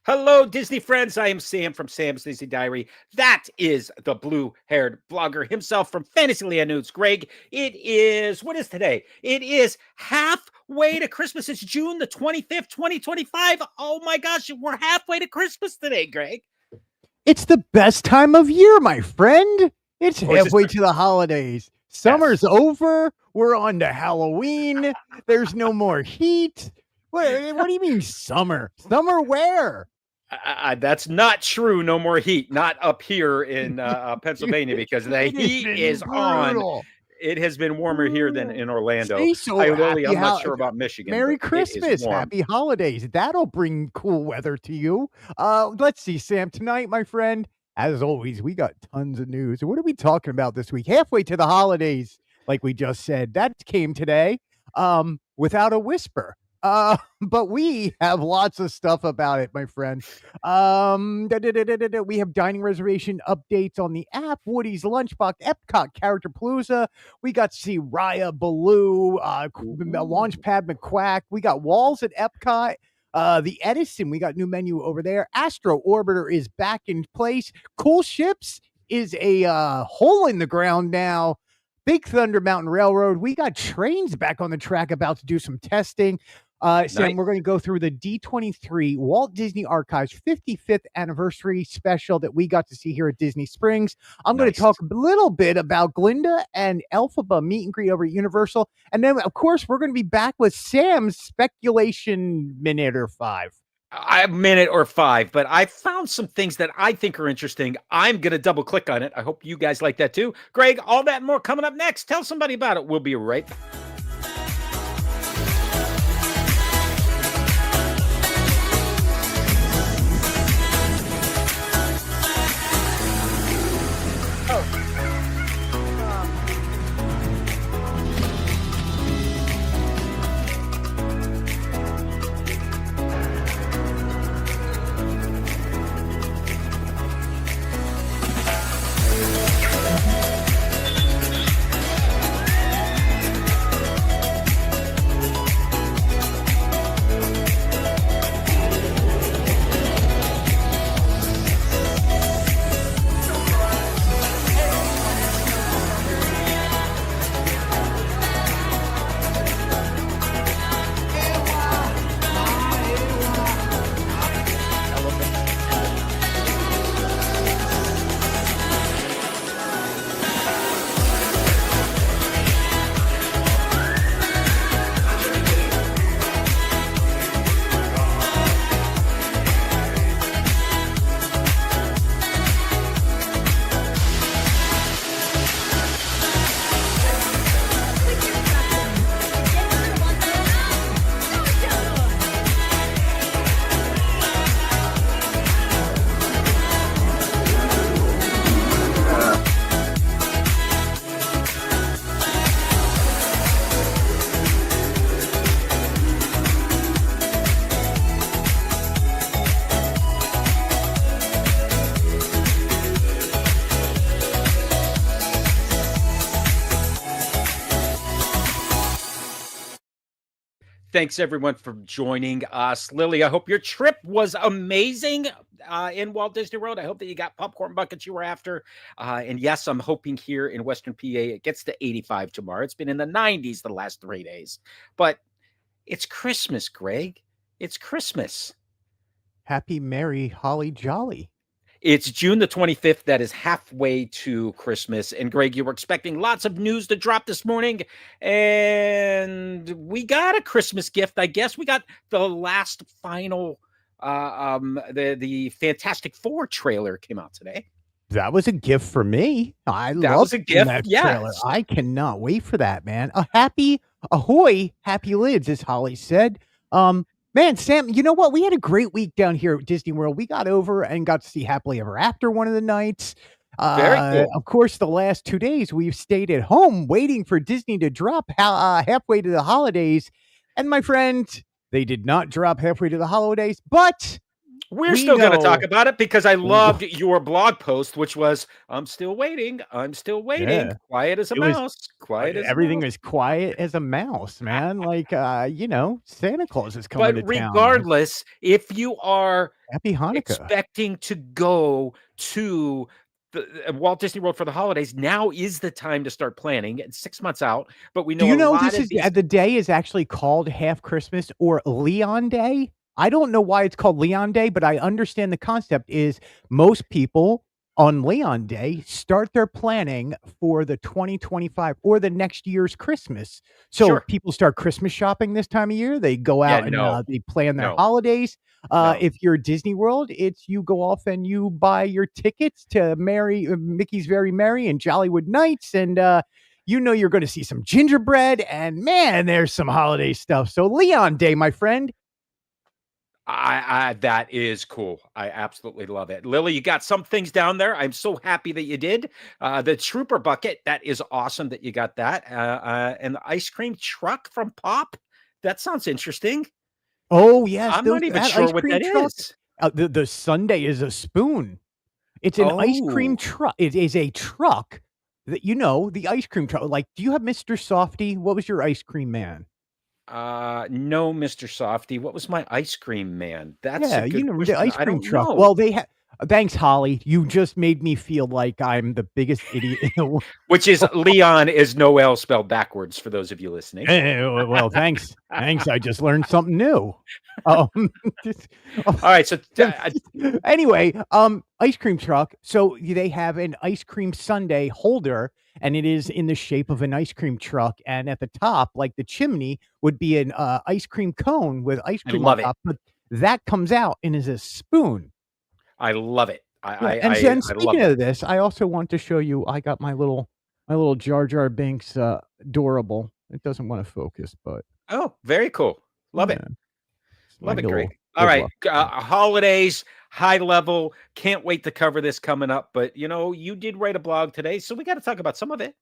Hello, Disney friends. I am Sam from Sam's Disney Diary. That is the blue-haired blogger himself from Fantasyland News. Greg, what is today? It is halfway to Christmas. It's June the 25th, 2025. Oh my gosh, we're halfway to Christmas today, Greg. It's the best time of year, my friend. It's halfway to the holidays. Summer's over. We're on to Halloween. There's no more heat. What do you mean summer? Summer where? That's not true. No more heat. Not up here in Pennsylvania because the heat is on. It has been warmer here than in Orlando. I'm not sure about Michigan. Merry Christmas. Happy holidays. That'll bring cool weather to you. Let's see, Sam. Tonight, my friend, as always, we got tons of news. What are we talking about this week? Halfway to the holidays, like we just said. That came today without a whisper. But we have lots of stuff about it, my friend. We have dining reservation updates on the app, Woody's Lunchbox, Epcot Character Palooza. We got to see Raya Baloo, Launchpad McQuack. We got Walls at Epcot. The Edison, we got new menu over there. Astro Orbiter is back in place. Cool Ships is a hole in the ground now. Big Thunder Mountain Railroad. We got trains back on the track about to do some testing. Sam, we're going to go through the D23 Walt Disney Archives 55th anniversary special that we got to see here at Disney Springs. I'm going to talk a little bit about Glinda and Elphaba meet and greet over at Universal. And then, of course, we're going to be back with Sam's speculation minute or five. A minute or five, but I found some things that I think are interesting. I'm going to double click on it. I hope you guys like that too. Greg, all that and more coming up next. Tell somebody about it. We'll be right back. Thanks, everyone, for joining us. Lily, I hope your trip was amazing in Walt Disney World. I hope that you got popcorn buckets you were after. And yes, I'm hoping here in Western PA it gets to 85 tomorrow. It's been in the 90s the last 3 days. But it's Christmas, Greg. It's Christmas. Happy, merry, holly jolly. It's June the 25th. That is halfway to Christmas. And Greg, you were expecting lots of news to drop this morning. And we got a Christmas gift, I guess. We got the last final, the Fantastic Four trailer came out today. That was a gift for me. I That love was a seeing gift, that trailer. yes. I cannot wait for that, man. A happy ahoy, happy lids, as Holly said. Man, Sam, you know what? We had a great week down here at Disney World. We got over and got to see Happily Ever After one of the nights. Very cool. Of course, the last 2 days we've stayed at home waiting for Disney to drop halfway to the holidays. And my friend, they did not drop halfway to the holidays, but We're we still gonna talk know. about it because I loved your blog post, which was, "I'm still waiting, I'm still waiting, Yeah. quiet as a It was mouse, quiet as a everything mouse." is quiet as a mouse, man. Like, Santa Claus is coming But to town. Like, regardless, if you are happy Hanukkah. expecting to go to the Walt Disney World for the holidays, now is the time to start planning. It's 6 months out, but we Do know you a know lot this of is these. the day is actually called Half Christmas or Leon Day? I don't know why it's called Leon Day, but I understand the concept is most people on Leon Day start their planning for the 2025 or the next year's Christmas. So Sure. people start Christmas shopping this time of year. They go Yeah, out and no, they plan their no, holidays. no. If you're Disney World, it's you go off and you buy your tickets to Mickey's Very Merry and Jollywood Nights, and you know you're going to see some gingerbread, and man, there's some holiday stuff. So Leon Day, my friend. I that is cool. I absolutely love it. Lily, you got some things down there. I'm so happy that you did. The trooper bucket, that is awesome that you got that. And the ice cream truck from Pop. That sounds interesting. Oh yes, I'm those not even that sure ice what cream that truck. is. The sundae is a spoon. It's an ice cream Oh, truck. It is a truck that the ice cream truck. Like, do you have Mr. Softy? What was your ice cream man? no, Mr. Softy. What was my ice cream man? That's a Yeah, good the question. ice I cream don't truck. know. Well, they have. Thanks, Holly. You just made me feel like I'm the biggest idiot in the world. Which is Leon is Noel spelled backwards for those of you listening. Well, thanks. Thanks. I just learned something new. Um, just, All right, so anyway, ice cream truck. So they have an ice cream sundae holder, and it is in the shape of an ice cream truck. And at the top, like the chimney, would be an ice cream cone with ice I cream on love it. top. But that comes out and is a spoon. I love it. Yeah, and I love speaking that. of this, I also want to show you. I got my little Jar Jar Binks adorable. It doesn't want to focus, but Oh, very cool. Love yeah, it. it's my Love it, Greg. little All good right, luck. holidays, high level. Can't wait to cover this coming up. But you did write a blog today, so we got to talk about some of it.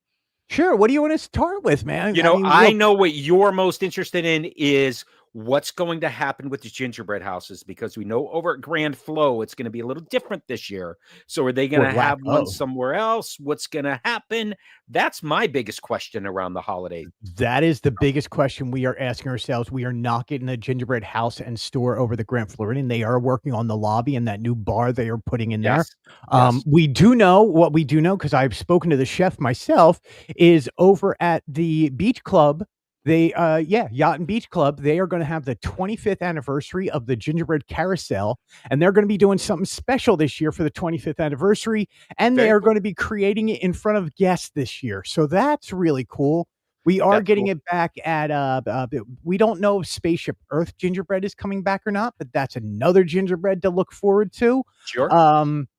Sure. What do you want to start with, man? I mean, I look, know what you're most interested in is what's going to happen with the gingerbread houses because we know over at Grand Flow it's going to be a little different this year. So are they going or to lack have one of. somewhere else? What's going to happen? That's my biggest question around the holiday. That is the biggest question we are asking ourselves. We are not getting a gingerbread house and store over the Grand Floridian. They are working on the lobby and that new bar they are putting in there. Yes. Yes. We do know what we do know because I've spoken to the chef myself. Is over at the beach club. Yacht and Beach Club. They are going to have the 25th anniversary of the gingerbread carousel, and they're going to be doing something special this year for the 25th anniversary. And they Very are cool. going to be creating it in front of guests this year. So that's really cool. We are That's getting cool. it back at we don't know if Spaceship Earth gingerbread is coming back or not, but that's another gingerbread to look forward to. Sure.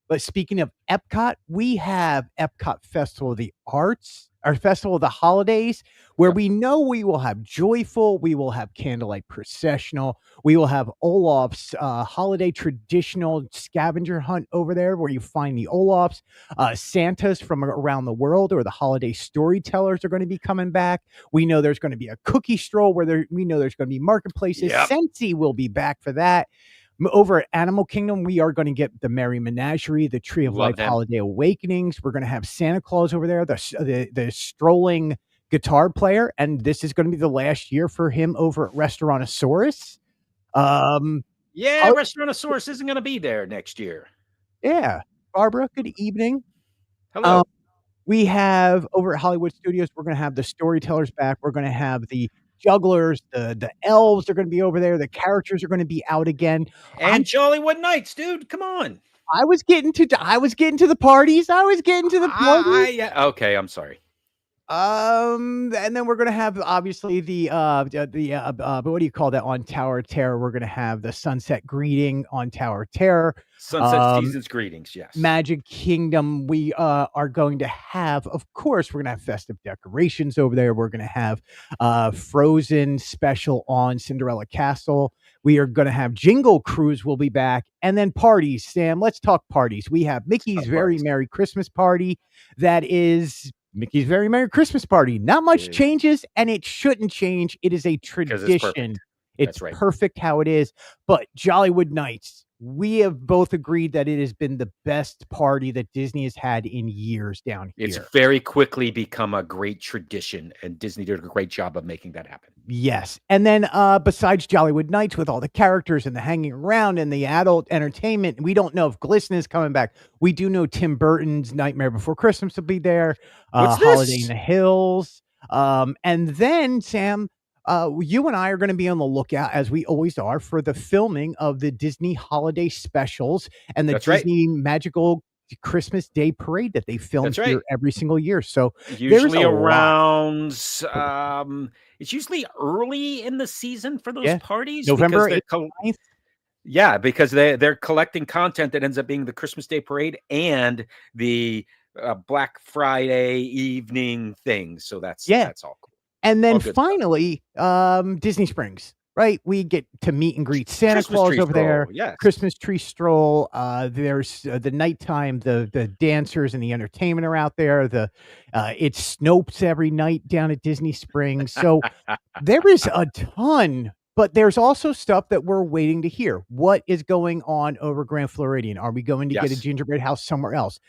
But speaking of Epcot, we have Epcot Festival of the Arts, our Festival of the Holidays, where Yep. we know we will have Joyful, we will have Candlelight Processional, we will have Olaf's holiday traditional scavenger hunt over there, where you find the Olafs, Santas from around the world, or the holiday storytellers are going to be coming back. We know there's going to be a cookie stroll we know there's going to be marketplaces. Yep. Scentsy will be back for that. Over at Animal Kingdom, we are going to get the Merry Menagerie, the Tree of Love Life them. Holiday Awakenings. We're going to have Santa Claus over there, the strolling guitar player, and this is going to be the last year for him over at Restaurantosaurus. Yeah, Oh, Restaurantosaurus isn't going to be there next year. yeah, Barbara, good evening. Um, Hello. we have over at Hollywood Studios, we're going to have the storytellers back. We're going to have the jugglers, the elves are going to be over there. The characters are going to be out again. I'm And Jollywood Nights, dude. Come on. I was getting to the parties. I was getting to the parties. Okay, I'm sorry. And then we're gonna have obviously what do you call that on Tower Terror? We're gonna have the sunset greeting on Tower Terror. Sunset Um, season's greetings. Yes. Magic Kingdom, we are going to have, of course, we're gonna have festive decorations over there. We're gonna have Frozen special on Cinderella Castle. We are gonna have Jingle Cruise will be back, and then parties. Sam, let's talk parties. We have Mickey's Very Parties. Merry Christmas Party. That is Mickey's Very Merry Christmas Party. Not much changes, and it shouldn't change. It is a Because it's perfect. tradition. It's That's right. perfect how it is. But Jollywood Nights, we have both agreed that it has been the best party that Disney has had in years down here. It's very quickly become a great tradition, and Disney did a great job of making that happen. Yes. And then besides Jollywood Nights with all the characters and the hanging around and the adult entertainment, we don't know if Glisten is coming back. We do know Tim Burton's Nightmare Before Christmas will be there. What's Holiday in this? the Hills. And then, Sam, you and I are going to be on the lookout, as we always are, for the filming of the Disney holiday specials and the That's right. Disney Magical Christmas Day Parade that they film That's here right. every single year. So Usually a lot. around, it's usually early in the season for those Yeah. parties November because 8th, 9th. yeah, because they're collecting content that ends up being the Christmas Day parade and the Black Friday evening thing. So that's Yeah. all cool. And then All good stuff. finally, Disney Springs, right? We get to meet and greet Santa Christmas Claus tree over there. stroll, yes. Christmas tree stroll. There's the nighttime, the dancers and the entertainment are out there. It Snopes every night down at Disney Springs. So there is a ton, but there's also stuff that we're waiting to hear. What is going on over Grand Floridian? Are we going to get a Yes. gingerbread house somewhere else?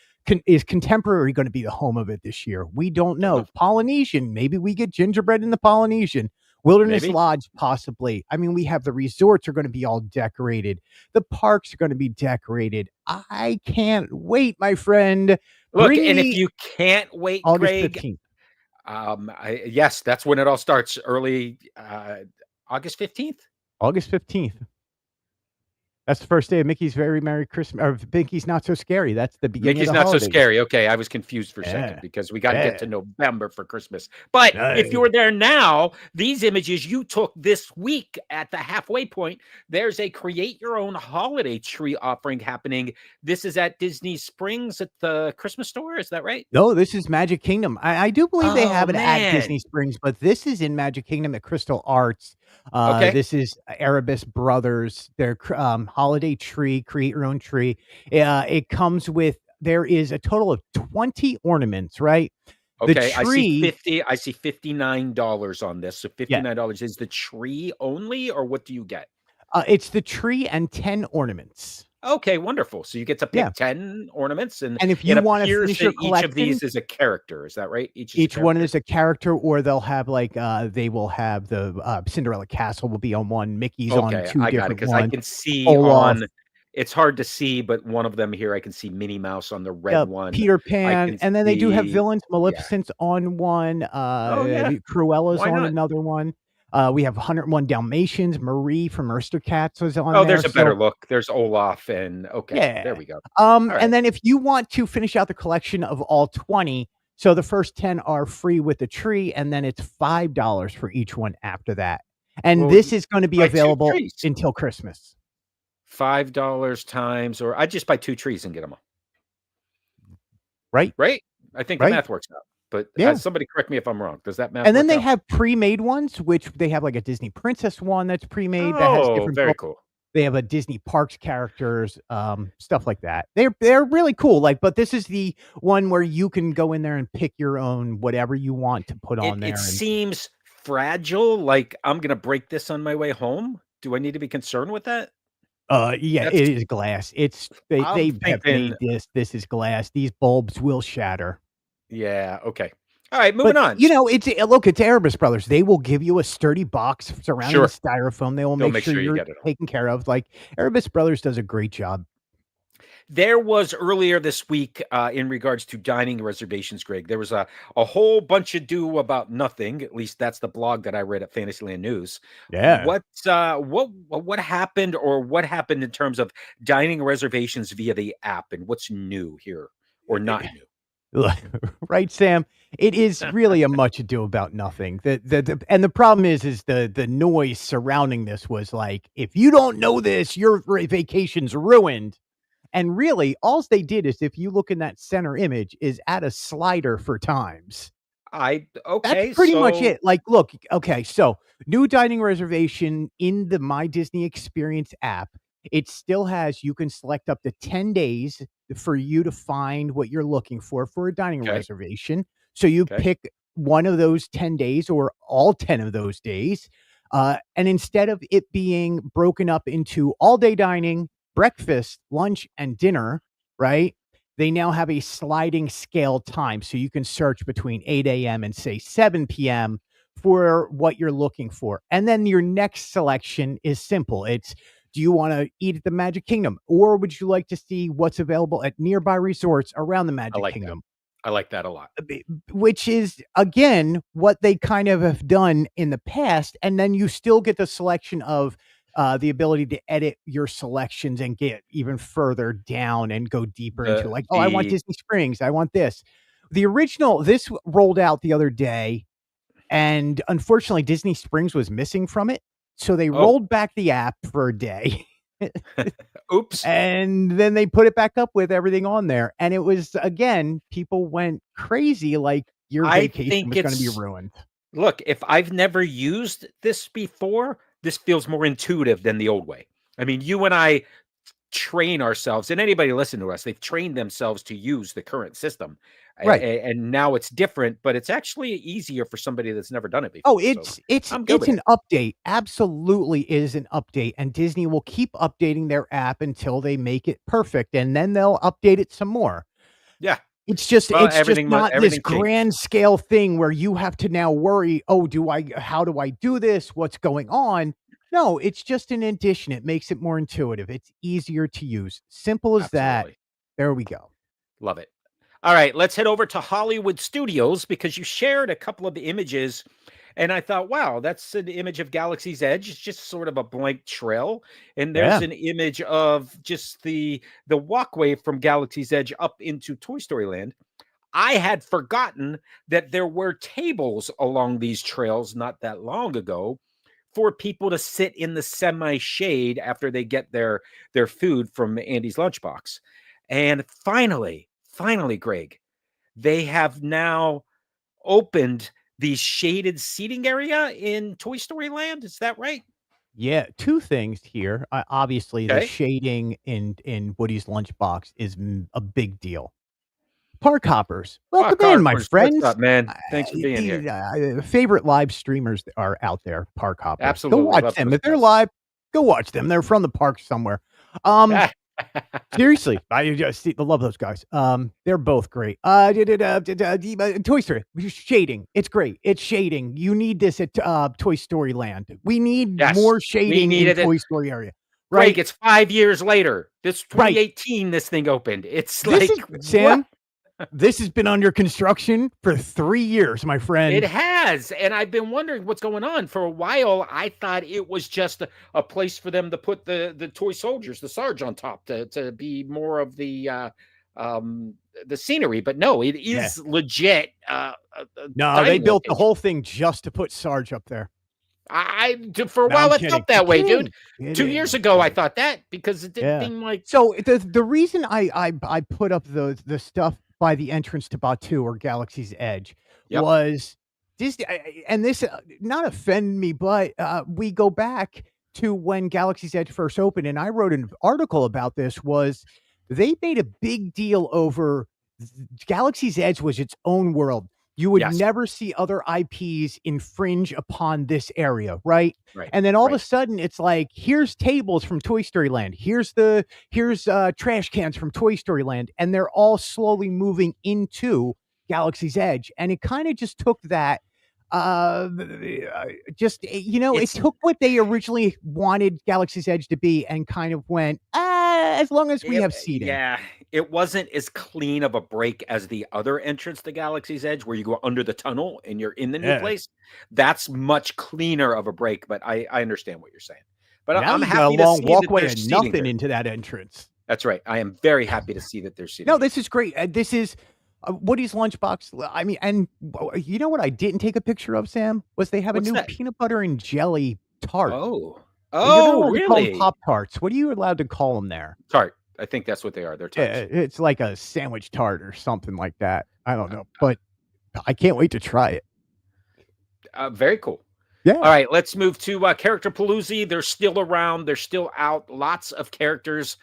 Is Contemporary going to be the home of it this year? We don't know. Polynesian, maybe we get gingerbread in the Polynesian. Wilderness Maybe. Lodge, possibly. I mean, we have the resorts are going to be all decorated. The parks are going to be decorated. I can't wait, my friend. Look, Bring and if me you can't wait, August Greg, 15th. yes, that's when it all starts. Early August 15th. August 15th. That's the first day of Mickey's Very Merry Christmas, or Mickey's Not So Scary. That's the beginning Mickey's of the Not So holidays. Scary. Okay, I was confused for a Yeah. second because we got to Yeah. get to November for Christmas. But if you were there now, these images you took this week at the halfway point, there's a create your own holiday tree offering happening. This is at Disney Springs at the Christmas store. Is that right? No, this is Magic Kingdom. I do believe they Oh, have it at Disney man. Springs, but this is in Magic Kingdom at Crystal Arts. Okay. This is Erebus Brothers, their holiday tree, create your own tree. It comes with, there is a total of 20 ornaments, right? The Okay, tree, I see $59 on this. So yeah, $59 is the tree only, or what do you get? it's the tree and 10 ornaments. Okay, wonderful. So you get to Yeah. pick 10 ornaments, and And if it you want to appears finish your that each of collection, these is a character. Is that right? Each is a each one character? is a character, or they'll have like they will have the Cinderella Castle will be on one, Mickey's on Okay, two I got it different because I ones. can see Olaf, on it's hard to see, but one of them here, I can see Minnie Mouse on the red one. Peter I Pan, can and then they do have see villains. yeah. Maleficent's on one. Oh, yeah. Cruella's Why on not? another one. We have 101 Dalmatians. Marie from Aristocats was on Oh, there. there's a better look. There's Olaf and okay, Yeah. there we go. Alright. And then if you want to finish out the collection of all 20, so the first 10 are free with the tree, and then it's $5 for each one after that. And Well, this is going to be buy 2 available trees. until Christmas. $5 times, or I'd just buy 2 trees and get them all. Right? Right? I think the Right. math works out. But Yeah. somebody correct me if I'm wrong. Does that math And then work they out? have pre-made ones, which they have like a Disney Princess one that's pre-made that has Oh, different very cool. They have a Disney Parks characters, stuff like that. They're really cool. Like, but this is the one where you can go in there and pick your own whatever you want to put on there. It seems fragile. Like I'm gonna break this on my way home. Do I need to be concerned with that? Yeah, That's it is glass. They I'm have thinking. made this. This is glass. These bulbs will shatter. Yeah. Okay. All right. Moving But on. it's Erebus Brothers. They will give you a sturdy box surrounding Sure. with styrofoam. They will They'll make sure you you're get it all. taken care of. Like Erebus Brothers does a great job. There was earlier this week in regards to dining reservations, Greg. There was a whole bunch of do about nothing. At least that's the blog that I read at Fantasyland News. Yeah. What happened, or what happened in terms of dining reservations via the app, and what's new here or not new? Right, Sam? It is really a much ado about nothing. And the problem is the noise surrounding this was like, if you don't know this, your vacation's ruined. And really, alls they did is, if you look in that center image, is add a slider for times. That's Okay, pretty much so it. Like, look, okay, so new dining reservation in the My Disney Experience app. It still has, you can select up to 10 days for you to find what you're looking for a dining okay, reservation. So you okay, pick one of those 10 days or all 10 of those days. And instead of it being broken up into all day dining, breakfast, lunch, and dinner, right? They now have a sliding scale time. So you can search between 8 a.m. and say 7 p.m. for what you're looking for. And then your next selection is simple. It's, do you want to eat at the Magic Kingdom, or would you like to see what's available at nearby resorts around the I Magic like that. Kingdom? I like that a lot. Which is, again, what they kind of have done in the past. And then you still get the selection of the ability to edit your selections and get even further down and go deeper into, The like, oh, I want the Disney Springs. I want this. This rolled out the other day, and unfortunately, Disney Springs was missing from it. So they oh, rolled back the app for a day. oops. And then they put it back up with everything on there. And it was, again, people went crazy, like your I vacation think was gonna be it's ruined. look, if I've never used this before, this feels more intuitive than the old way. I mean, you and I train ourselves, and anybody listen to us, they've trained themselves to use the current system. Right. And now it's different, but it's actually easier for somebody that's never done it Oh, before. So it's I'm good it's with an it. update. Absolutely is an update, and Disney will keep updating their app until they make it perfect, and then they'll update it some more. Yeah. Well, It's just not this everything changes. grand scale thing where you have to now worry, "Oh, how do I do this? What's going on?" No, it's just an addition. It makes it more intuitive. It's easier to use. Simple as that. Absolutely. There we go. Love it. All right, let's head over to Hollywood Studios because you shared a couple of the images. And I thought, wow, that's an image of Galaxy's Edge. It's just sort of a blank trail. And there's Yeah. an image of just the walkway from Galaxy's Edge up into Toy Story Land. I had forgotten that there were tables along these trails not that long ago for people to sit in the semi shade after they get their food from Andy's lunchbox. And finally, Greg, they have now opened the shaded seating area in Toy Story Land. Is that right? Yeah, 2 things here. Obviously, the Okay. shading in Woody's lunchbox is a big deal. Park hoppers, welcome in, my Carpers, what's friends. up, man? Thanks for being here. Favorite live streamers are out there, park hoppers. Go Absolutely watch love them. those If they're guys. live, go watch them. They're from the park somewhere. Um, Seriously, I just love those guys. They're both great. Toy Story shading. It's great. It's shading. You need this at Toy Story Land. We need Yes, more we shading in needed it. Toy Story area, Greg, right? it's 5 years later. This Right. 2018, this thing opened. It's This is like, what? Sam. This has been under construction for 3 years, my It friend. has, and I've been wondering what's going on. For a while, I thought it was just a place for them to put the toy soldiers, the Sarge on top to be more of um the scenery, but no, it Yeah. is legit a No, they dining built the location. whole thing just to put Sarge up there. For a No, while I'm it kidding. felt I'm that way, dude. kidding. 2 years I'm ago, I kidding. thought that because it didn't Yeah. seem like So the reason I put up the stuff by the entrance to Batu or Galaxy's Edge yep. was Disney, and this not offend me, but we go back to when Galaxy's Edge first opened, and I wrote an article about this. Was they made a big deal over Galaxy's Edge was its own world. You would Yes. never see other IPs infringe upon this area, right? Right. And then all of a Right. sudden, it's like, here's tables from Toy Story Land. Here's trash cans from Toy Story Land, and they're all slowly moving into Galaxy's Edge. And it kind of just took that, uh, it It's took what they originally wanted Galaxy's Edge to be, and kind of went, as long as we have seating. Yeah, it wasn't as clean of a break as the other entrance to Galaxy's Edge, where you go under the tunnel and you're in the new Yeah. place. That's much cleaner of a break, but I understand what you're saying. But Now I'm you got a happy to long see that walkway there's and seating nothing here. into that entrance. That's right. I am very happy to see that there's seating No, here. this is great. This is Woody's Lunchbox, I mean, and you know what I didn't take a picture of, Sam? Was they have a What's new that? peanut butter and jelly tart. Oh. You're not Oh, allowed to call them really? Pop-Tarts. What are you allowed to call them there? Tart. I think that's what they are. They're tarts. Yeah, it's like a sandwich tart or something like that. I don't know, but I can't wait to try it. Very cool. All Yeah. right, let's move to Character Palooza. They're still around. They're still out. Lots of characters.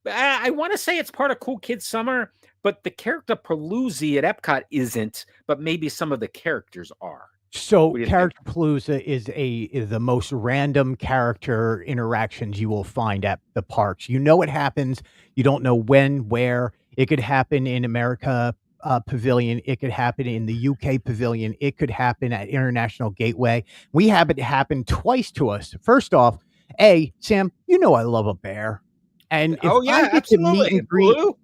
I want to say it's part of Cool Kids Summer, but the Character Palooza at Epcot isn't, but maybe some of the characters are. So What do you think? Character Palooza is the most random character interactions you will find at the parks. You know what happens. You don't know when, where. It could happen in America Pavilion. It could happen in the UK Pavilion. It could happen at International Gateway. We have it happen twice to us. First off, Sam, you know I love a bear. And if Oh, I yeah, get to meet absolutely. and And greet, Blue?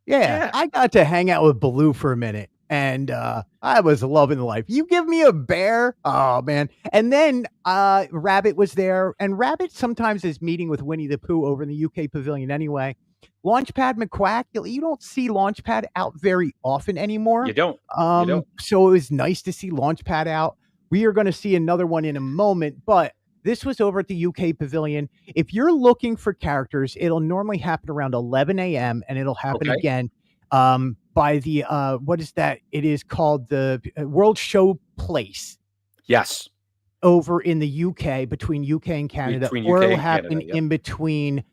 yeah, Yeah. I got to hang out with Baloo for a minute, and I was loving life. You give me a bear, oh man! And then Rabbit was there, and Rabbit sometimes is meeting with Winnie the Pooh over in the UK Pavilion anyway. Launchpad McQuack, you don't see Launchpad out very often anymore. You don't. You don't. So it was nice to see Launchpad out. We are going to see another one in a moment, but this was over at the UK Pavilion. If you're looking for characters, it'll normally happen around 11 a.m. and it'll happen Okay. again by the what is that? It is called the World Show Place Yes. over in the UK, between UK and Canada, Between or UK it'll and happen Canada. Yep. in between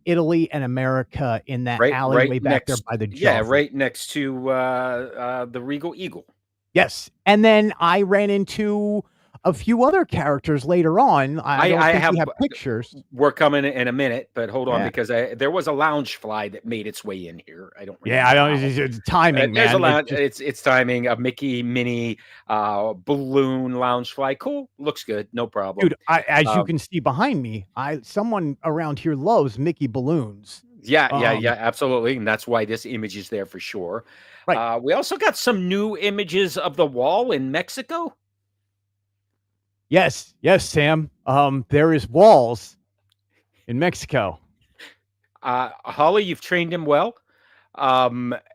Italy and America in that Right alleyway back there next. by the Yeah, Joffrey. right next to the Regal Eagle. Yes. And then I ran into a few other characters later on. I don't think we have pictures. We're coming in a minute, but hold on, Yeah. because there was a lounge fly that made its way in here. I don't remember. Yeah, I don't. It's timing, There's a man. lounge. It's timing. A Mickey Minnie balloon lounge fly. Cool. Looks good. No problem. Dude, as you can see behind me, someone around here loves Mickey balloons. Yeah, absolutely. And that's why this image is there for sure. Right. We also got some new images of the wall in Mexico. Yes, Sam. There is walls in Mexico. Holly, you've trained him well.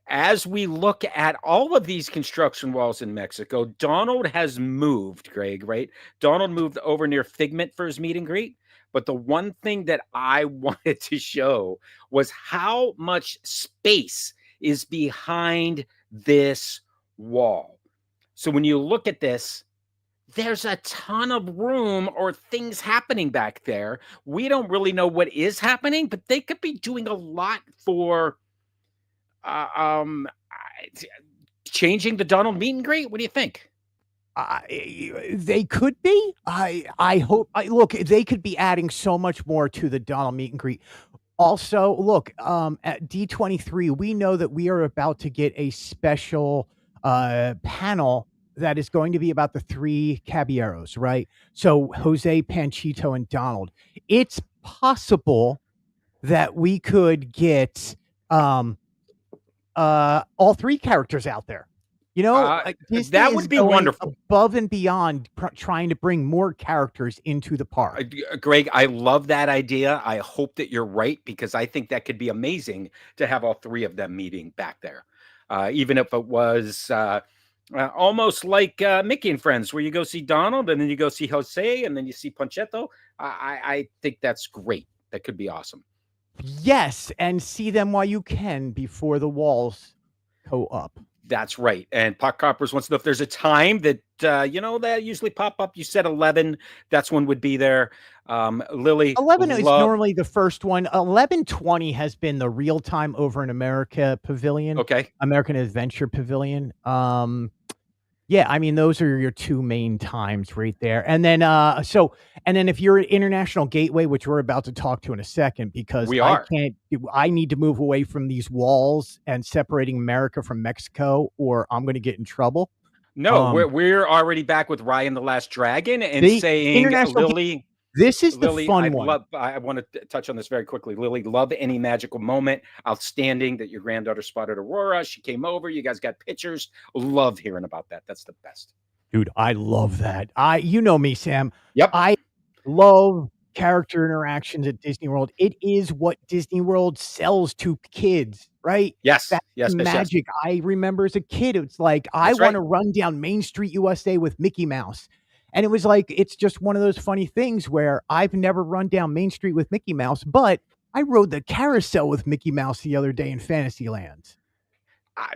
As we look at all of these construction walls in Mexico, Donald has moved, Greg, right? Donald moved over near Figment for his meet and greet. But the one thing that I wanted to show was how much space is behind this wall. So when you look at this, there's a ton of room or things happening back there. We don't really know what is happening, but they could be doing a lot for changing the Donald meet and greet. What do you think? They could be. I hope. Look, they could be adding so much more to the Donald meet and greet. Also, look, at D23, we know that we are about to get a special panel that is going to be about the three Caballeros, right? So Jose, Panchito, and Donald. It's possible that we could get all three characters out there. You know, Disney that would be wonderful. Above and beyond trying to bring more characters into the park. Greg, I love that idea. I hope that you're right, because I think that could be amazing to have all three of them meeting back there. Even if it was almost like Mickey and Friends, where you go see Donald and then you go see Jose and then you see Panchito. I think that's great. That could be awesome. Yes, and see them while you can before the walls go up. That's right. And Pot Coppers wants to know if there's a time that, that usually pop up. You said 11. That's when would be there. Lily. 11 is normally the first one. 11:20 has been the real time over in America Pavilion. Okay. American Adventure Pavilion. Yeah, I mean, those are your two main times right there. And then, if you're at International Gateway, which we're about to talk to in a second, because I need to move away from these walls and separating America from Mexico, or I'm going to get in trouble. No, we're already back with Ryan the Last Dragon and saying, Lily. This is Lily, the fun one. I want to touch on this very quickly. Lily, love any magical moment. Outstanding that your granddaughter spotted Aurora. She came over. You guys got pictures. Love hearing about that. That's the best. Dude, I love that. You know me, Sam. Yep. I love character interactions at Disney World. It is what Disney World sells to kids. right? Yes, That's yes, the yes, yes. magic I remember as a kid. It's like, I That's right. wanna run down Main Street USA with Mickey Mouse. And it was like, it's just one of those funny things where I've never run down Main Street with Mickey Mouse, but I rode the carousel with Mickey Mouse the other day in Fantasyland.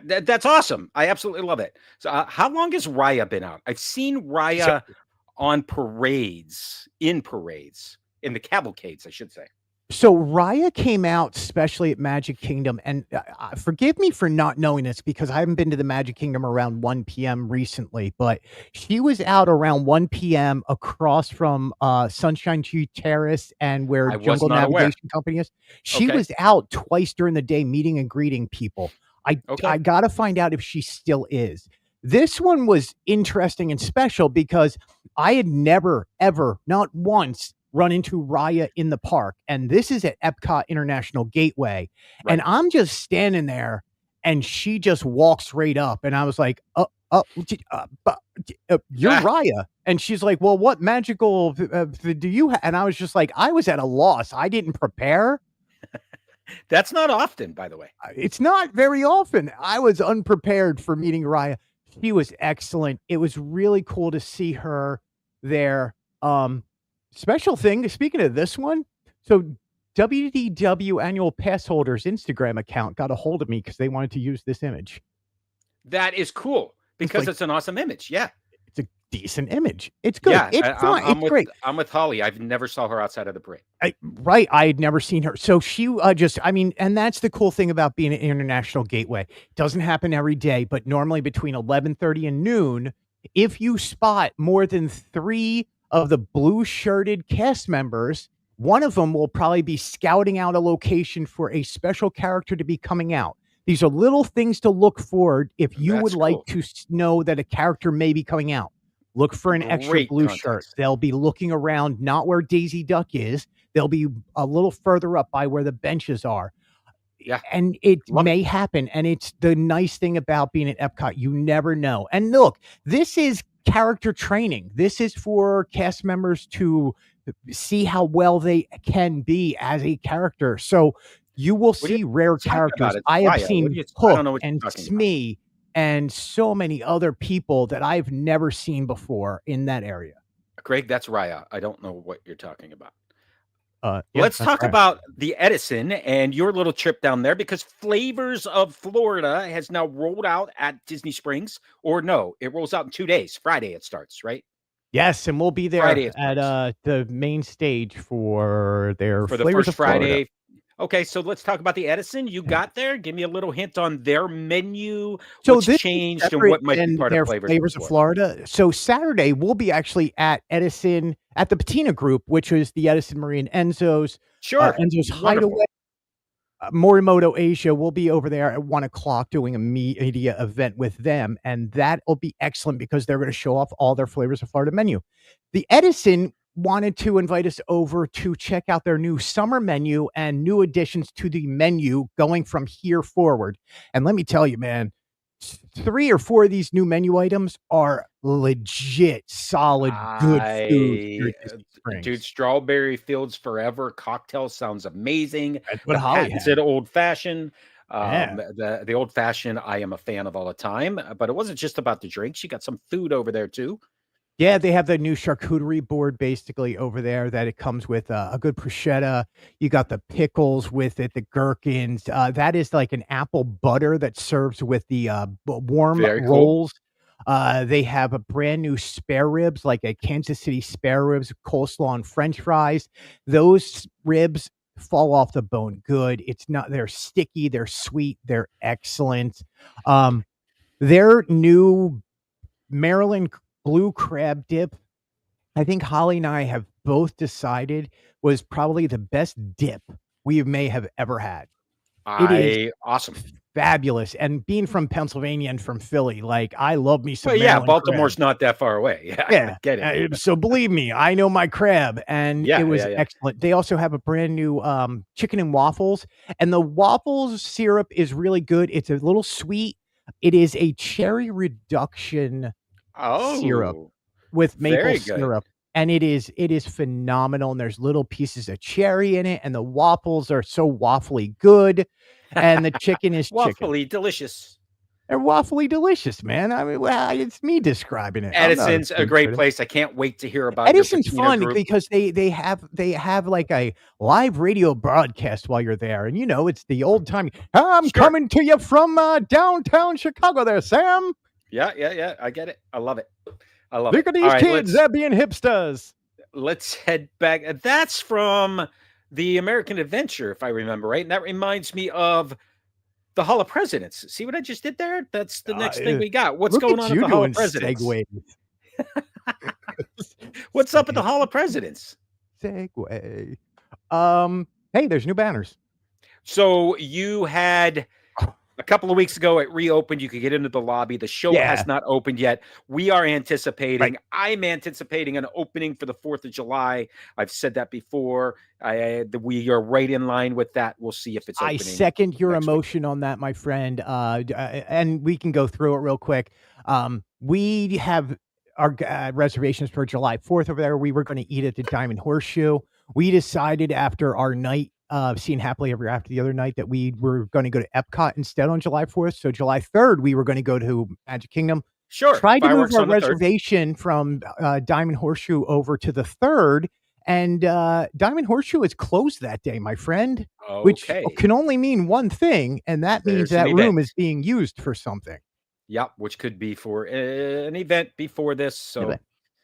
That's awesome. I absolutely love it. So, how long has Raya been out? I've seen So Raya on parades, in the cavalcades, I should say. So Raya came out especially at Magic Kingdom, and, forgive me for not knowing this because I haven't been to the Magic Kingdom around 1 PM recently, but she was out around 1 PM across from, Sunshine Tree Terrace and where I was Jungle not aware. Navigation Company is. She Okay, was out twice during the day meeting and greeting people. I okay. gotta find out if she still is. This one was interesting and special because I had never, ever, not once, run into Raya in the park, and this is at Epcot International Gateway, and Right. I'm just standing there, and she just walks right up, and I was like, you're Ah, Raya," and she's like, "Well, what magical do you ha" and I was just like, I was at a loss, I didn't prepare. that's not often, by the way. It's not very often. I was unprepared for meeting Raya. She was excellent. It was really cool to see her there. Special thing, speaking of this one, so WDW annual pass holders Instagram account got a hold of me because they wanted to use this image. That is cool It's because like, it's an awesome image. Yeah. it's a decent image. It's good. Yeah, It's fine. It's great. I'm with Holly. I've never saw her outside of the parade. Right, I had never seen her. So she, just I mean, and that's the cool thing about being an international gateway. Doesn't happen every day, but normally between 11:30 and noon, if you spot more than 3 of the blue-shirted cast members, one of them will probably be scouting out a location for a special character to be coming out. These are little things to look for if you would That's like cool. to know that a character may be coming out. Look for an extra Great blue shirt. context. They'll be looking around not where Daisy Duck is. They'll be a little further up by where the benches are. Yeah, And it love it. may happen, and it's the nice thing about being at Epcot, you never know. And look, this is character training. This is for cast members to see how well they can be as a character. So, you will What are you see rare talking about? characters. It's I have Raya. What are seen you I don't Hook know what and you're talking about. Smee and so many other people that I've never seen before in that area. Greg, that's Raya. I don't know what you're talking about. Yeah, Let's that's talk right. about the Edison and your little trip down there because Flavors of Florida has now rolled out at Disney Springs. Or no, it rolls out in 2 days. Friday it starts, right? Yes, and we'll be Friday there it at, starts the main stage for their for the Flavors first of Florida. Friday. Okay, so let's talk about the Edison. You got there. Give me a little hint on their menu, So what's this is changed, and separate what might be than part of their Flavors of Flavors of Florida. Florida. So Saturday, we'll be actually at Edison at the Patina Group, which is the Edison Marine Sure. Enzo's Wonderful. Hideaway. Morimoto Asia will be over there at 1 o'clock doing a media event with them, and that'll be excellent because they're gonna show off all their Flavors of Florida menu. The Edison wanted to invite us over to check out their new summer menu and new additions to the menu going from here forward, and let me tell you, man, 3 or 4 of these new menu items are legit, solid, good food here I at Disney dude, Springs. Strawberry Fields Forever cocktail sounds amazing. That's what The Holly had. patented old fashioned, Yeah. the old fashioned I am a fan of all the time, but it wasn't just about the drinks. You got some food over there too. Yeah, they have the new charcuterie board basically over there that it comes with, a good prosciutto. You got the pickles with it, the gherkins. That is like an apple butter that serves with the, warm Very cool. rolls. They have a brand new spare ribs, like a Kansas City spare ribs, coleslaw, and French fries. Those ribs fall off the bone good. It's not they're sticky, they're sweet, they're excellent. Um, their new Maryland blue crab dip, I think Holly and I have both decided was probably the best dip we may have ever had. It is Awesome. fabulous, and being from Pennsylvania and from Philly, like, I love me Well, some yeah, Maryland crab. Baltimore's not that far away. Yeah, I Yeah, get it. so believe me, I know my crab, and it Yeah, was yeah, yeah. excellent. They also have a brand new, chicken and waffles, and the waffles syrup is really good. It's a little sweet. It is a cherry reduction syrup Oh, with maple very good. syrup, and it is phenomenal, and there's little pieces of cherry in it, and the waffles are so waffly good. and the chicken is chicken. Waffly delicious. They're waffly delicious, man. I mean, well, it's me describing it. I'm not a Edison's a food great critic. place. I can't wait to hear about your Edison's patina fun group. because they have like a live radio broadcast while you're there, and it's the old time. I'm Sure. coming to you from downtown Chicago. There, Sam. Yeah. I get it. I love it. I love Look it. at these All right, kids. They're being hipsters. let's head back. That's from the American Adventure, if I remember right. And that reminds me of the Hall of Presidents. See what I just did there? That's the next thing we got. What's Look going at on at you the Hall doing of Presidents? segues. What's up at the Hall of Presidents? Segue. Hey, there's new banners. So you had a couple of weeks ago it reopened. You could get into the lobby. The show has not opened yet. We are anticipating. Right. I'm anticipating an opening for the 4th of July. I've said that before. We are right in line with that. We'll see if it's opening. I second your next emotion on that, my friend. And we can go through it real quick. We have our reservations for July 4th over there. We were going to eat at the Diamond Horseshoe. We decided after our night seeing Happily Ever After the other night that we were going to go to Epcot instead on July 4th. So July 3rd, we were going to go to Magic Kingdom. Sure. Tried to move Fireworks our on the 3rd. reservation from Diamond Horseshoe over to the 3rd. And Diamond Horseshoe is closed that day, my friend, which Okay. can only mean one thing, and that means There's an that room event. is being used for something. Yep, which could be for an event before this. So,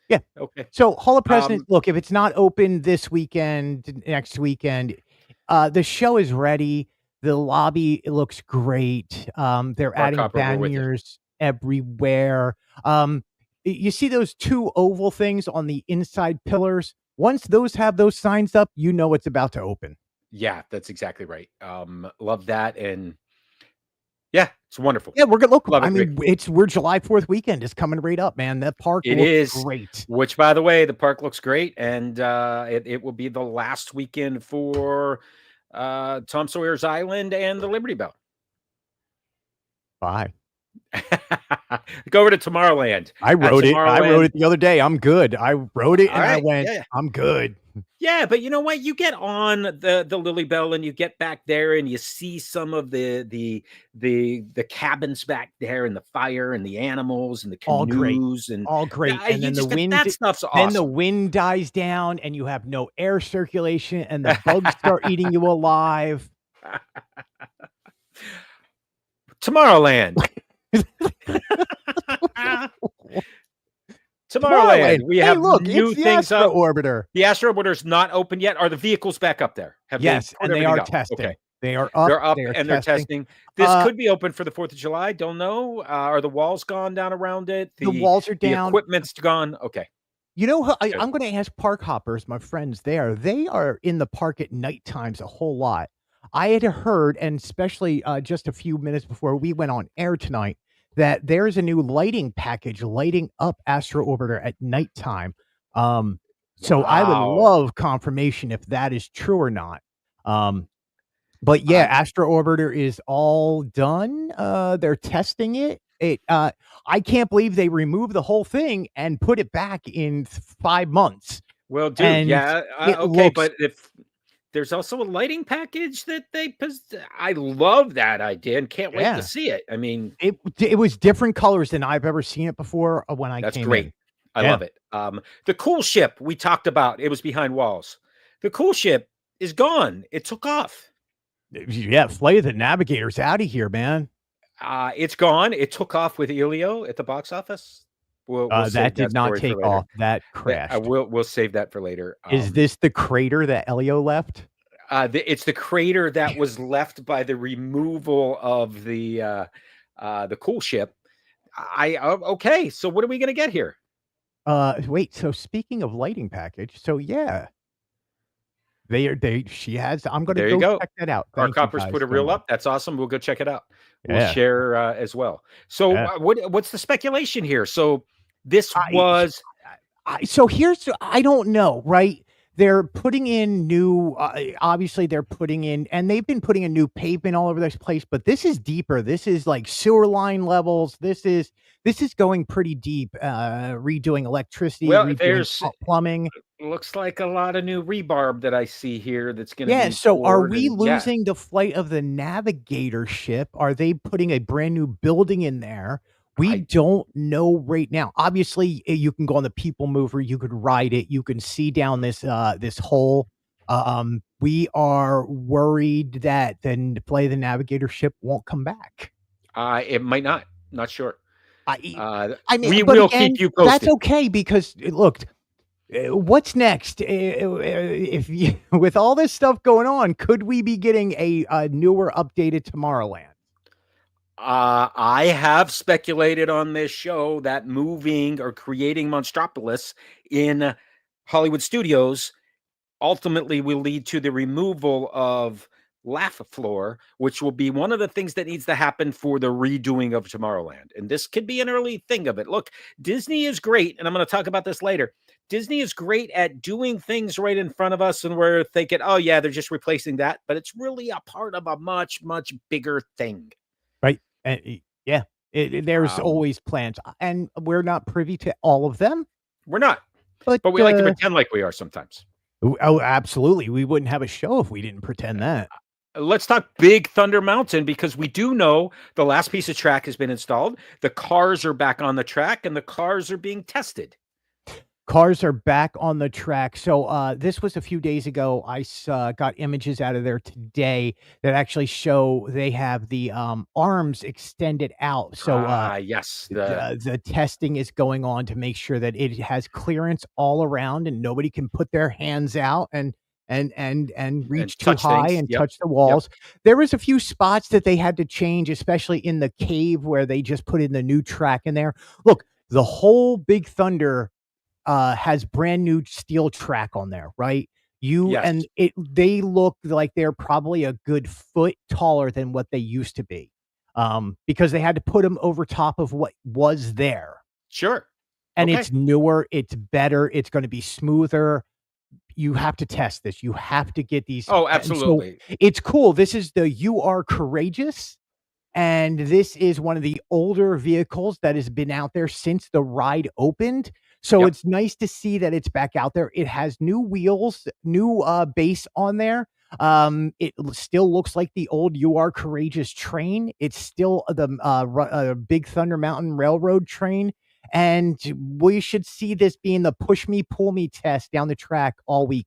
yeah. Okay. So Hall of Presidents, look, if it's not open this weekend, next weekend, the show is ready. The lobby, it looks great. They're adding banners everywhere. You see those two oval things on the inside pillars? Once those have those signs up, you know it's about to open. Yeah, that's exactly right. Love that. And yeah, it's wonderful. Yeah, we're gonna look. Love it, I mean, we're July 4th weekend is coming right up, man. That park looks great. Which, by the way, the park looks great, and it will be the last weekend for Tom Sawyer's Island and the Liberty Bell. Bye. Go over to Tomorrowland. I wrote it. I wrote it the other day. I'm good. I wrote it and I went, I'm good. Yeah, but you know what? You get on the Lily Bell and you get back there and you see some of the cabins back there and the fire and the animals and the canoes and all great. And then the wind, that stuff's awesome. Then the wind dies down and you have no air circulation and the bugs start eating you alive. Tomorrowland. Tomorrowland. We have new things up. Orbiter. The Astro Orbiter's not open yet. Are the vehicles back up there? Yes, and they are testing. Okay. They are up. They're up and they're testing. This could be open for the 4th of July. Don't know. Are the walls gone down around it? The walls are down. The equipment's gone. Okay. You know, I'm going to ask park hoppers, my friends there. They are in the park at night times a whole lot. I had heard, and especially just a few minutes before we went on air tonight, that there's a new lighting package lighting up Astro Orbiter at nighttime. So I would love confirmation if that is true or not. But yeah, Astro Orbiter is all done. They're testing it. I can't believe they removed the whole thing and put it back in 5 months. Well, dude, okay, but if there's also a lighting package that I love that idea and can't wait to see it. I mean, it was different colors than I've ever seen it before when I came in. That's great. I love it. The cool ship we talked about, it was behind walls. The cool ship is gone. It took off. Yeah, Flight of the Navigator's out of here, man. It's gone. It took off with Elio at the box office. We'll that did not take off. That crashed. We'll save that for later. Is this the crater that Elio left? It's the crater that was left by the removal of the cool ship. Okay. So what are we gonna get here? Wait. So speaking of lighting package, so yeah, she has. I'm gonna go check that out. Our coppers put a reel up. That's awesome. We'll go check it out. We'll share as well. So what's the speculation here? So this was. So here's, I don't know, right? They're putting in new, obviously they're putting in, and they've been putting in new pavement all over this place, but this is deeper. This is like sewer line levels. This is going pretty deep, redoing electricity, redoing plumbing. Looks like a lot of new rebarb that I see here that's gonna Yeah, be so are poured, we and yeah, losing the flight of the Navigator ship? Are they putting a brand new building in there? We I don't know right now. Obviously, you can go on the People Mover, you could ride it, you can see down this hole. We are worried that the play the Navigator ship won't come back. it might not sure. I Uh, I mean, we but will keep again, you that's posted. okay because look, what's next? If you, with all this stuff going on, could we be getting a newer, updated Tomorrowland? I have speculated on this show that moving or creating Monstropolis in Hollywood studios ultimately will lead to the removal of Laugh Floor, which will be one of the things that needs to happen for the redoing of Tomorrowland. And this could be an early thing of it. Look, Disney is great, and I'm going to talk about this later. Disney is great at doing things right in front of us, and we're thinking, oh, yeah, they're just replacing that. But it's really a part of a much, much bigger thing. Right? And yeah, there's Um, always plans, and we're not privy to all of them. we're not, But but we like to pretend like we are sometimes. oh, absolutely, we wouldn't have a show if we didn't pretend that. Let's talk Big Thunder Mountain because we do know the last piece of track has been installed. The cars are back on the track and the cars are being tested. Cars are back on the track. So this was a few days ago. I got images out of there today that actually show they have the arms extended out. So Yes, the testing is going on to make sure that it has clearance all around and nobody can put their hands out and and reach too touch high things. and Yep, touch the yep. walls. There was a few spots that they had to change, especially in the cave where they just put in the new track in there. Look, the whole Big Thunder has brand new steel track on there, right? You Yes, and it they look like they're probably a good foot taller than what they used to be. Because they had to put them over top of what was there. sure. And Okay. it's newer, it's better, it's gonna be smoother. You have to test this. You have to get these Oh, and so absolutely. it's cool. This is the You Are Courageous, and this is one of the older vehicles that has been out there since the ride opened. So Yep. it's nice to see that it's back out there. It has new wheels, new base on there. Still looks like the old You Are Courageous train. It's still the Big Thunder Mountain Railroad train. And we should see this being the push me, pull me test down the track all week.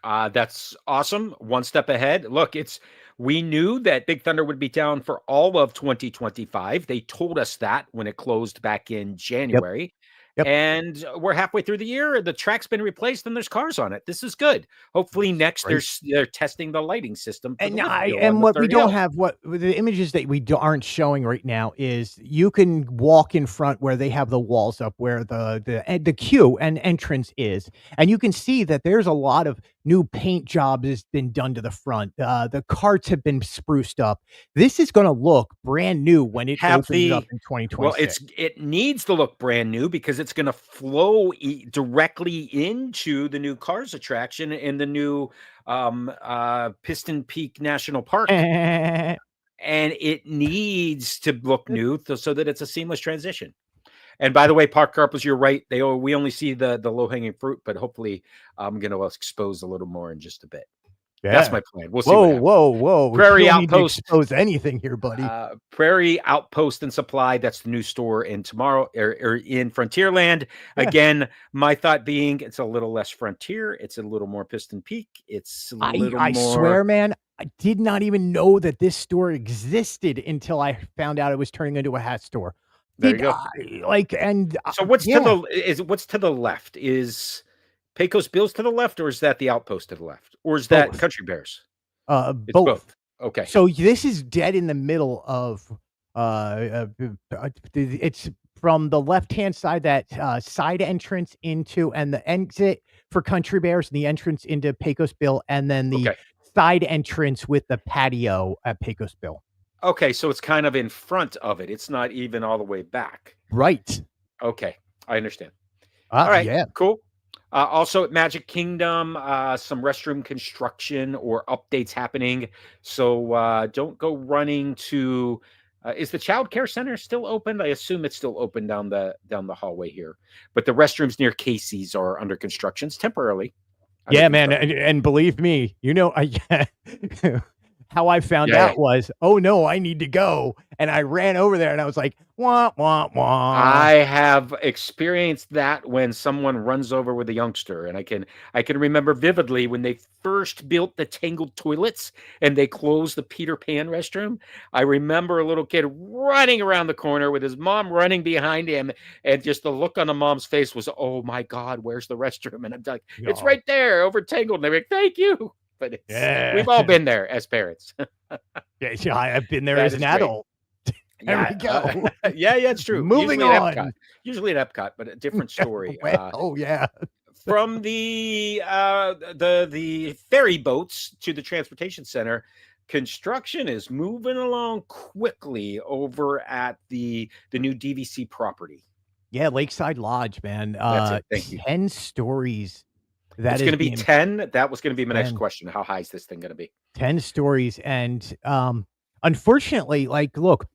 That's awesome. One step ahead. Look, it's we knew that Big Thunder would be down for all of 2025. They told us that when it closed back in Yep. January. Yep. And we're halfway through the year. The track's been replaced and there's cars on it. This is good. Hopefully next Right. they're testing the lighting system for the And lift I hill on and the what we third don't hill. have what the images that we aren't showing right now is you can walk in front where they have the walls up where the queue and entrance is, and you can see that there's a lot of new paint jobs has been done to the front. The carts have been spruced up. This is gonna look brand new when it Have opens up the in well, 2026. it needs to look brand new because it's going to flow directly into the new Cars attraction in the new Piston Peak National Park, and it needs to look new so that it's a seamless transition. And by the way, Park Carpers, you're right. We only see the low hanging fruit, but hopefully, I'm going to expose a little more in just a bit. That's Yeah. my plan. We'll see Whoa, what happens. whoa, whoa. You Prairie don't need to Outpost expose anything here, buddy. Prairie Outpost and Supply. That's the new store in or in Frontierland. Yeah. Again, my thought being it's a little less Frontier. It's a little more Piston Peak. It's a little I more. swear, man, I did not even know that this store existed until I found out it was turning into a hat store. There you Did go. I like and So what's to yeah, the is what's to the left? Is Pecos Bills to the left, or is that the Outpost to the left, or is that both. Country Bears? It's Both. both. Okay. So this is dead in the middle of it's from the left-hand side that side entrance into and the exit for Country Bears and the entrance into Pecos Bill and then the Okay. side entrance with the patio at Pecos Bill. Okay. So it's kind of in front of it. It's not even all the way back. Right. Okay. I understand. All right, Yeah. cool. Also at Magic Kingdom, some restroom construction or updates happening. So don't go running to Is the child care center still open? I assume it's still open down the hallway here, but the restrooms near Casey's are under constructions temporarily. Under Yeah, man, construction. and believe me, I how I found Yeah, yeah. out was, "Oh, no, I need to go," and I ran over there, and I was like, "Wah, wah, wah." I have experienced that when someone runs over with a youngster, and I can remember vividly when they first built the tangled toilets and they closed the Peter Pan restroom. I remember a little kid running around the corner with his mom running behind him, and just the look on the mom's face was, "Oh my God, where's the restroom?" And I'm like, "It's Yeah. right there, over tangled." And they're like, "Thank you." But Yeah. we've all been there as parents. Yeah, I've been there That as an is great. adult. There we Yeah, go. yeah, yeah, it's true. Moving on. Usually at Epcot, but a different story. Well, oh, yeah. From the ferry boats to the transportation center, construction is moving along quickly over at the new DVC property. Yeah, Lakeside Lodge, man. That's it. Thank you. 10 stories that It's is going to be being 10. That was going to be my next 10. question. How high is this thing going to be? 10 stories, and, unfortunately, like, look,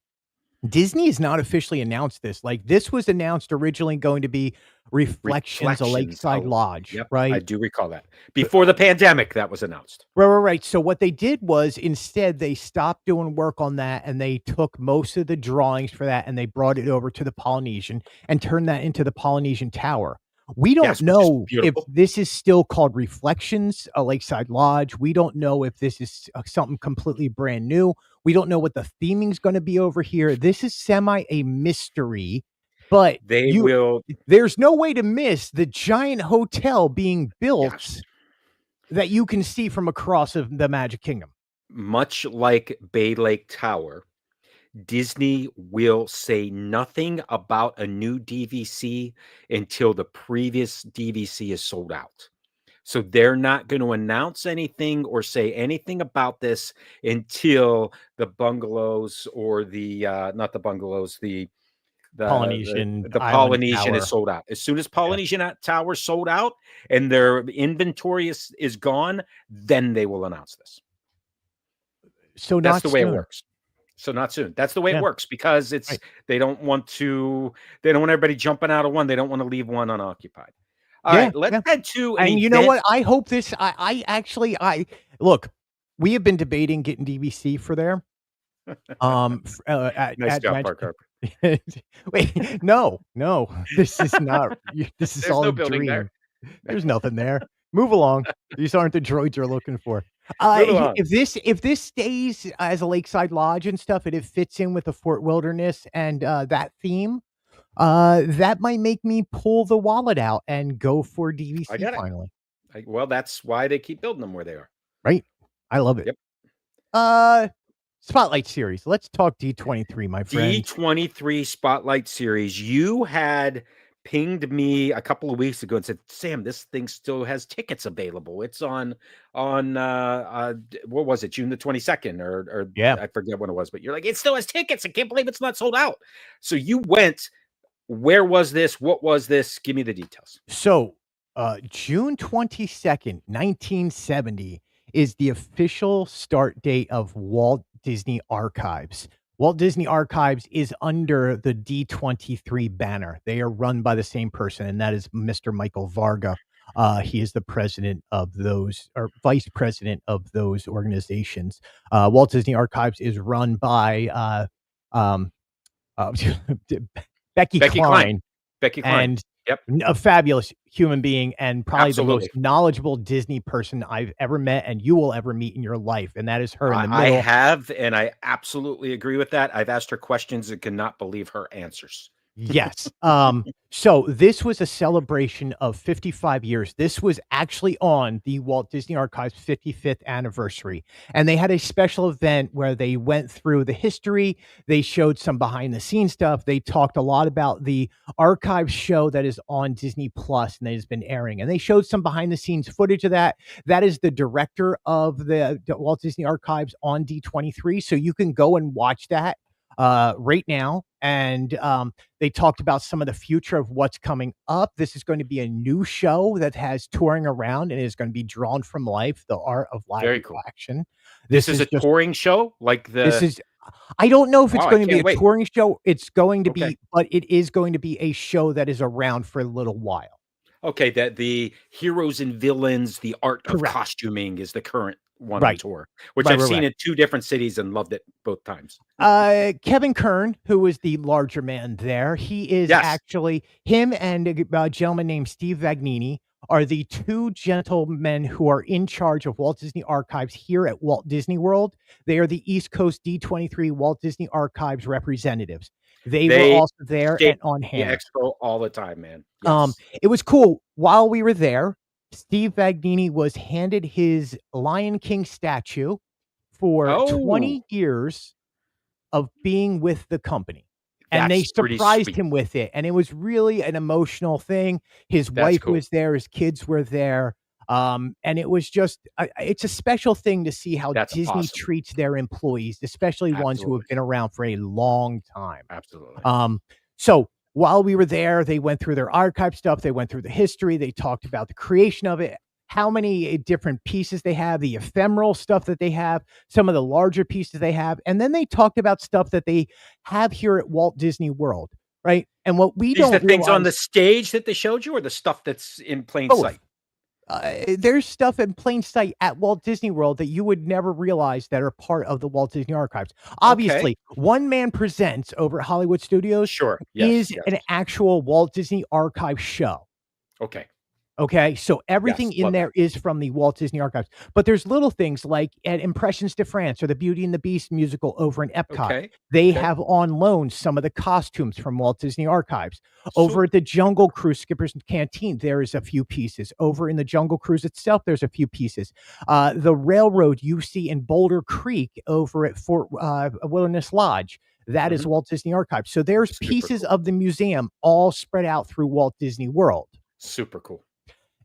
Disney has not officially announced this. Like, this was announced originally going to be Reflections of Reflections. Lakeside Oh, Lodge, yep. I right? do recall that. Before the pandemic, that was announced. Right. So what they did was instead they stopped doing work on that and they took most of the drawings for that and they brought it over to the Polynesian and turned that into the Polynesian Tower. We don't Yes, which is know if beautiful. this is still called Reflections, a Lakeside Lodge. We don't know if this is something completely brand new. We don't know what the theming's going to be over here. This is semi a mystery, but They will. there's no way to miss the giant hotel being Yes. built that you can see from across of the Magic Kingdom. Much like Bay Lake Tower, Disney will say nothing about a new DVC until the previous DVC is sold out. So they're not going to announce anything or say anything about this until the bungalows or the not the bungalows, Polynesian the Island Polynesian is Tower. sold out. As soon as Yeah. Polynesian Tower sold out and their inventory is gone, then they will announce this. So That's not the way it soon. works. So not soon. That's the way it Yeah. works because Right. they don't want everybody jumping out of one. They don't want to leave one unoccupied. All Yeah. right, let's Yeah. head to an And you know event. what? I hope this I actually look, we have been debating getting DVC for there. Nice At job, Magic Park Harper. Wait, no, this is not this is There's all no a building there. dream. There's nothing there. Move along. These aren't the droids you're looking for. Move along. If this stays as a Lakeside Lodge and stuff, and it fits in with the Fort Wilderness and that theme, that might make me pull the wallet out and go for I DVC get it. finally. Well, that's why they keep building them where they are. Right? I love it. Yep. Spotlight series. Let's talk D23, my friend. D23 Spotlight Series. You had pinged me a couple of weeks ago and said, "Sam, this thing still has tickets available. It's on what was it, June the 22nd or Yeah. I forget when it was, but you're like, it still has tickets. I can't believe it's not sold out." So you went. Where was this? What was this? Give me the details. So, June 22nd, 1970 is the official start date of Walt Disney Archives. Walt Disney Archives is under the D23 banner. They are run by the same person, and that is Mr. Michael Varga. He is the president of those, or vice president of those organizations. Walt Disney Archives is run by um, uh, Becky Becky Klein. Klein, Becky Klein. and Yep. a fabulous human being and probably the most Absolutely. knowledgeable Disney person I've ever met and you will ever meet in your life, and that is her in the I middle. have, and I absolutely agree with that. I've asked her questions and cannot believe her answers. Yes. So this was a celebration of 55 years. This was actually on the Walt Disney Archives 55th anniversary. And they had a special event where they went through the history. They showed some behind the scenes stuff. They talked a lot about the archive show that is on Disney Plus and that has been airing. And they showed some behind the scenes footage of that. That is the director of the Walt Disney Archives on D23. So you can go and watch that right now. And they talked about some of the future of what's coming up. This is going to be a new show that has touring around and is going to be drawn from life, the art of live Very cool. action. This is a just touring show, like this the is I don't know if it's Wow, I going to be can't a wait. touring show. It's going to Okay. be, but it is going to be a show that is around for a little while. Okay, that the heroes and villains, the art of Correct. costuming is the current one on Right. tour, which Right, I've right, seen right. in 2 different cities and loved it both times. Kevin Kern, who is the larger man there, he is Yes. actually him and a gentleman named Steve Vagnini are the 2 gentlemen who are in charge of Walt Disney Archives here at Walt Disney World. They are the East Coast D23 Walt Disney Archives representatives. They were They also there stay and on the hand. expo all the time, man. Yes. It was cool. While we were there, Steve Vagnini was handed his Lion King statue for Oh, 20 years of being with the company, and they that's pretty surprised sweet. him with it, and it was really an emotional thing. His That's wife cool. was there, his kids were there, and it was just it's a special thing to see how That's Disney awesome. treats their employees, especially ones who have Absolutely. been around for a long time. Absolutely. So while we were there, they went through their archive stuff, they went through the history, they talked about the creation of it, how many different pieces they have, the ephemeral stuff that they have, some of the larger pieces they have, and then they talked about stuff that they have here at Walt Disney World, right? And what we These the don't things on realize the stage that they showed you or the stuff that's in plain both. sight? There's stuff in plain sight at Walt Disney World that you would never realize that are part of the Walt Disney Archives. Okay. Obviously, One Man Presents over at Hollywood Studios Sure. Yes, is yes. an actual Walt Disney Archive show. Okay. Okay, so everything Yes, in love that. there is from the Walt Disney Archives, but there's little things like at Impressions de France or the Beauty and the Beast musical over in Epcot. Okay. They Okay. have on loan some of the costumes from Walt Disney Archives. Over So at the Jungle Cruise Skipper's Canteen, there is a few pieces. Over in the Jungle Cruise itself, there's a few pieces. The railroad you see in Boulder Creek over at Fort Wilderness Lodge, that is mhm, Walt Disney Archives. So there's super pieces cool. of the museum all spread out through Walt Disney World. Super cool.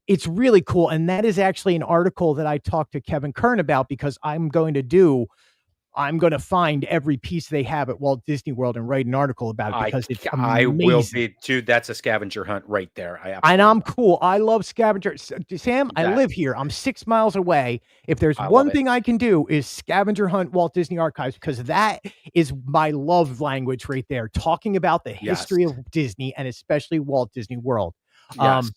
It's really cool, and that is actually an article that I talked to Kevin Kern about because I'm gonna find every piece they have at Walt Disney World and write an article about it because it's I will amazing. be dude, that's a scavenger hunt right there. I And absolutely I'm love cool. I love scavengers. Sam, I that. live here. I'm 6 miles away. If there's I love one it. thing I can do is scavenger hunt Walt Disney Archives because that is my love language right there, talking about the Yes. history of Disney and especially Walt Disney World. Yes.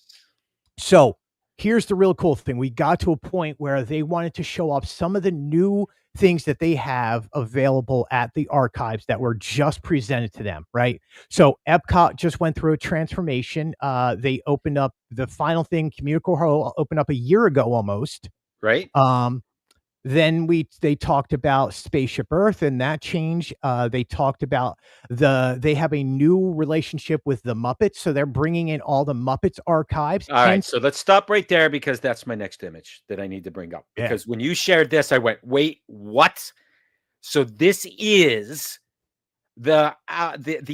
So here's the real cool thing. We got to a point where they wanted to show off some of the new things that they have available at the archives that were just presented to them, right? So Epcot just went through a transformation. They opened up the final thing, Communical Hall opened up a year ago almost. Right? Um, then they talked about Spaceship Earth and that change. They talked about they have a new relationship with the Muppets, so they're bringing in all the Muppets archives. Alright, Hence, so let's stop right there because that's my next image that I need to bring up. yeah, Because when you shared this, I went, "Wait, what?" So this is the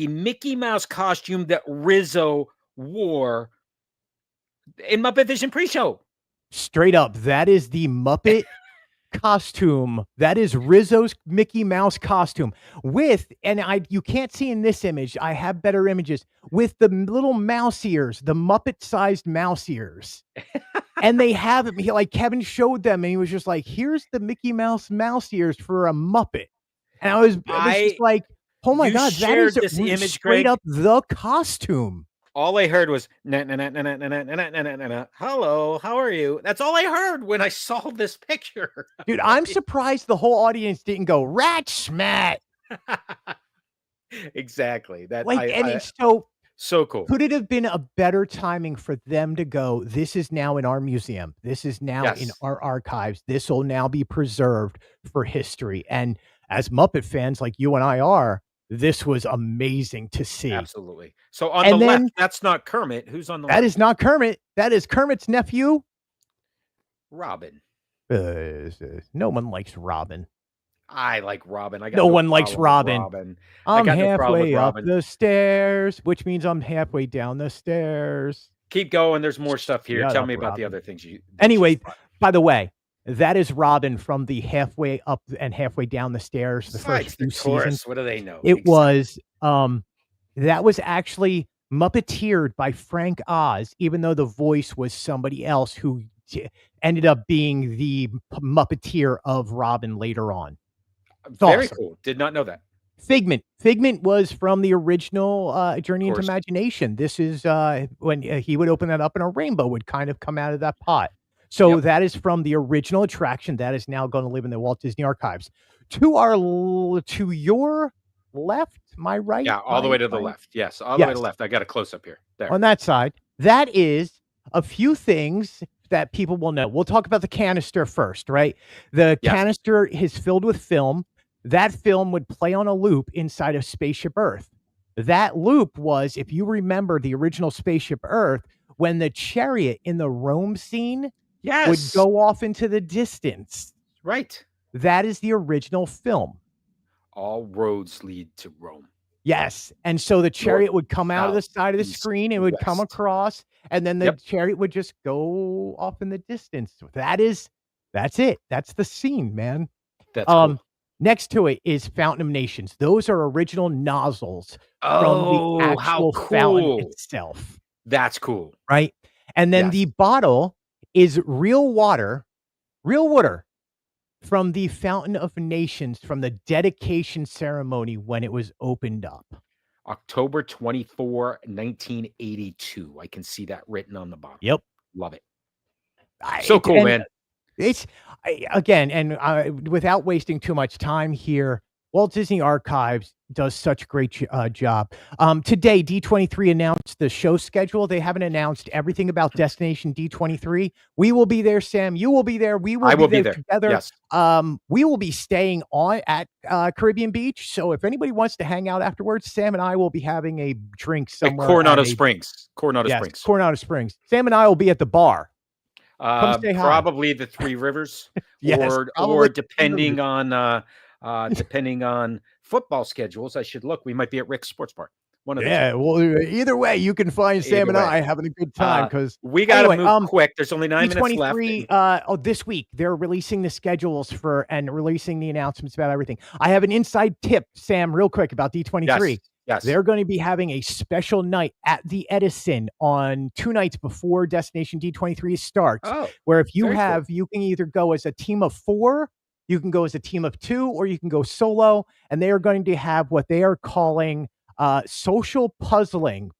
Mickey Mouse costume that Rizzo wore in Muppet Vision pre-show. straight up, that is the Muppet costume. That is Rizzo's Mickey Mouse costume with, and you can't see in this image. I have better images with the little mouse ears, the Muppet-sized mouse ears. And they have it. Like Kevin showed them, and he was just like, "Here's the Mickey Mouse ears for a Muppet." And it was just I like, "Oh my You god, that is shared this image, straight Greg. up the costume." All I heard was, "Na na na na na na na na na na na na. Hello, how are you?" That's all I heard when I saw this picture. Dude, I'm I'm like surprised the whole audience didn't go, "Rat smat." Exactly. That Like, and it's so cool. could it have been a better timing for them to go, "This is now in our museum. This is now in Yes, our archives. This will now be preserved for history." And as Muppet fans like you and I are, this was amazing to see. absolutely. So on the And left, then that's not Kermit. Who's on the that is left? not Kermit. That is Kermit's nephew. Robin. No one likes Robin. I like Robin. I got No no one likes problem with Robin. Robin. I I'm got no problem with halfway up Robin. the stairs, which means I'm halfway down the stairs. Keep going. There's more stuff here. Shut Tell up, me about the Robin. other things you that you Anyway, brought. by the way, that is Robin from the halfway up and halfway down the stairs, the first Besides the few seasons. chorus, what do they know? It Exactly. was, that was actually Muppeteered by Frank Oz, even though the voice was somebody else who ended up being the Muppeteer of Robin later on. It's Very awesome. cool. Did not know that. Figment. Figment was from the original Of Journey into course. Imagination. This is when he would open that up and a rainbow would kind of come out of that pot. So Yep. that is from the original attraction that is now going to live in the Walt Disney Archives. To your left, my right, Yeah, all the way to the my left. Yes, all the way to yes, left. I got a close up here. There. on that side, that is a few things that people will know. We'll talk about the canister first, right? The Yes. canister is filled with film. That film would play on a loop inside of Spaceship Earth. That loop was, if you remember the original Spaceship Earth, when the chariot in the Rome scene would Yes. go off into the distance. Right. That is the original film. All roads lead to Rome. Yes, and so the North, chariot would come out of the south, side of the east, screen, and would come west. across, and then the Yep. chariot would just go off in the distance. That's it. That's the scene, man. That's cool. Next to it is Fountain of Nations. Those are original nozzles from the Oh, how actual fountain cool. itself, That's cool. right? And then Yes. the bottle is real water from the Fountain of Nations from the dedication ceremony when it was opened up. October 24, 1982. I can see that written on the bottom. Yep. Love it. So cool, And man. it's again, and without wasting too much time here, Walt Disney Archives does such a great job. Today, D23 announced the show schedule. They haven't announced everything about Destination D23. We will be there, Sam. You will be there. I will be there there. together. Yes. We will be staying on at Caribbean Beach. So if anybody wants to hang out afterwards, Sam and I will be having a drink At somewhere. Coronado Springs. Coronado Springs. Coronado Springs. Sam and I will be at the bar. Come say hi. Probably the Three Rivers, Yes, or probably depending on football schedules. I should look. We might be at Rick's Sports Bar. One of the two. Yeah, well, either way, you can find Sam and Either way. I having a good time because we got to anyway, move quick. There's only 9 minutes left. D23, this week they're releasing the schedules and releasing the announcements about everything. I have an inside tip, Sam, real quick about D23. Yes. They're going to be having a special night at the Edison on 2 nights before Destination D23 starts. Oh, where if you very have, cool. you can either go as a team of 4, you can go as a team of 2, or you can go solo. And they are going to have what they are calling social puzzling,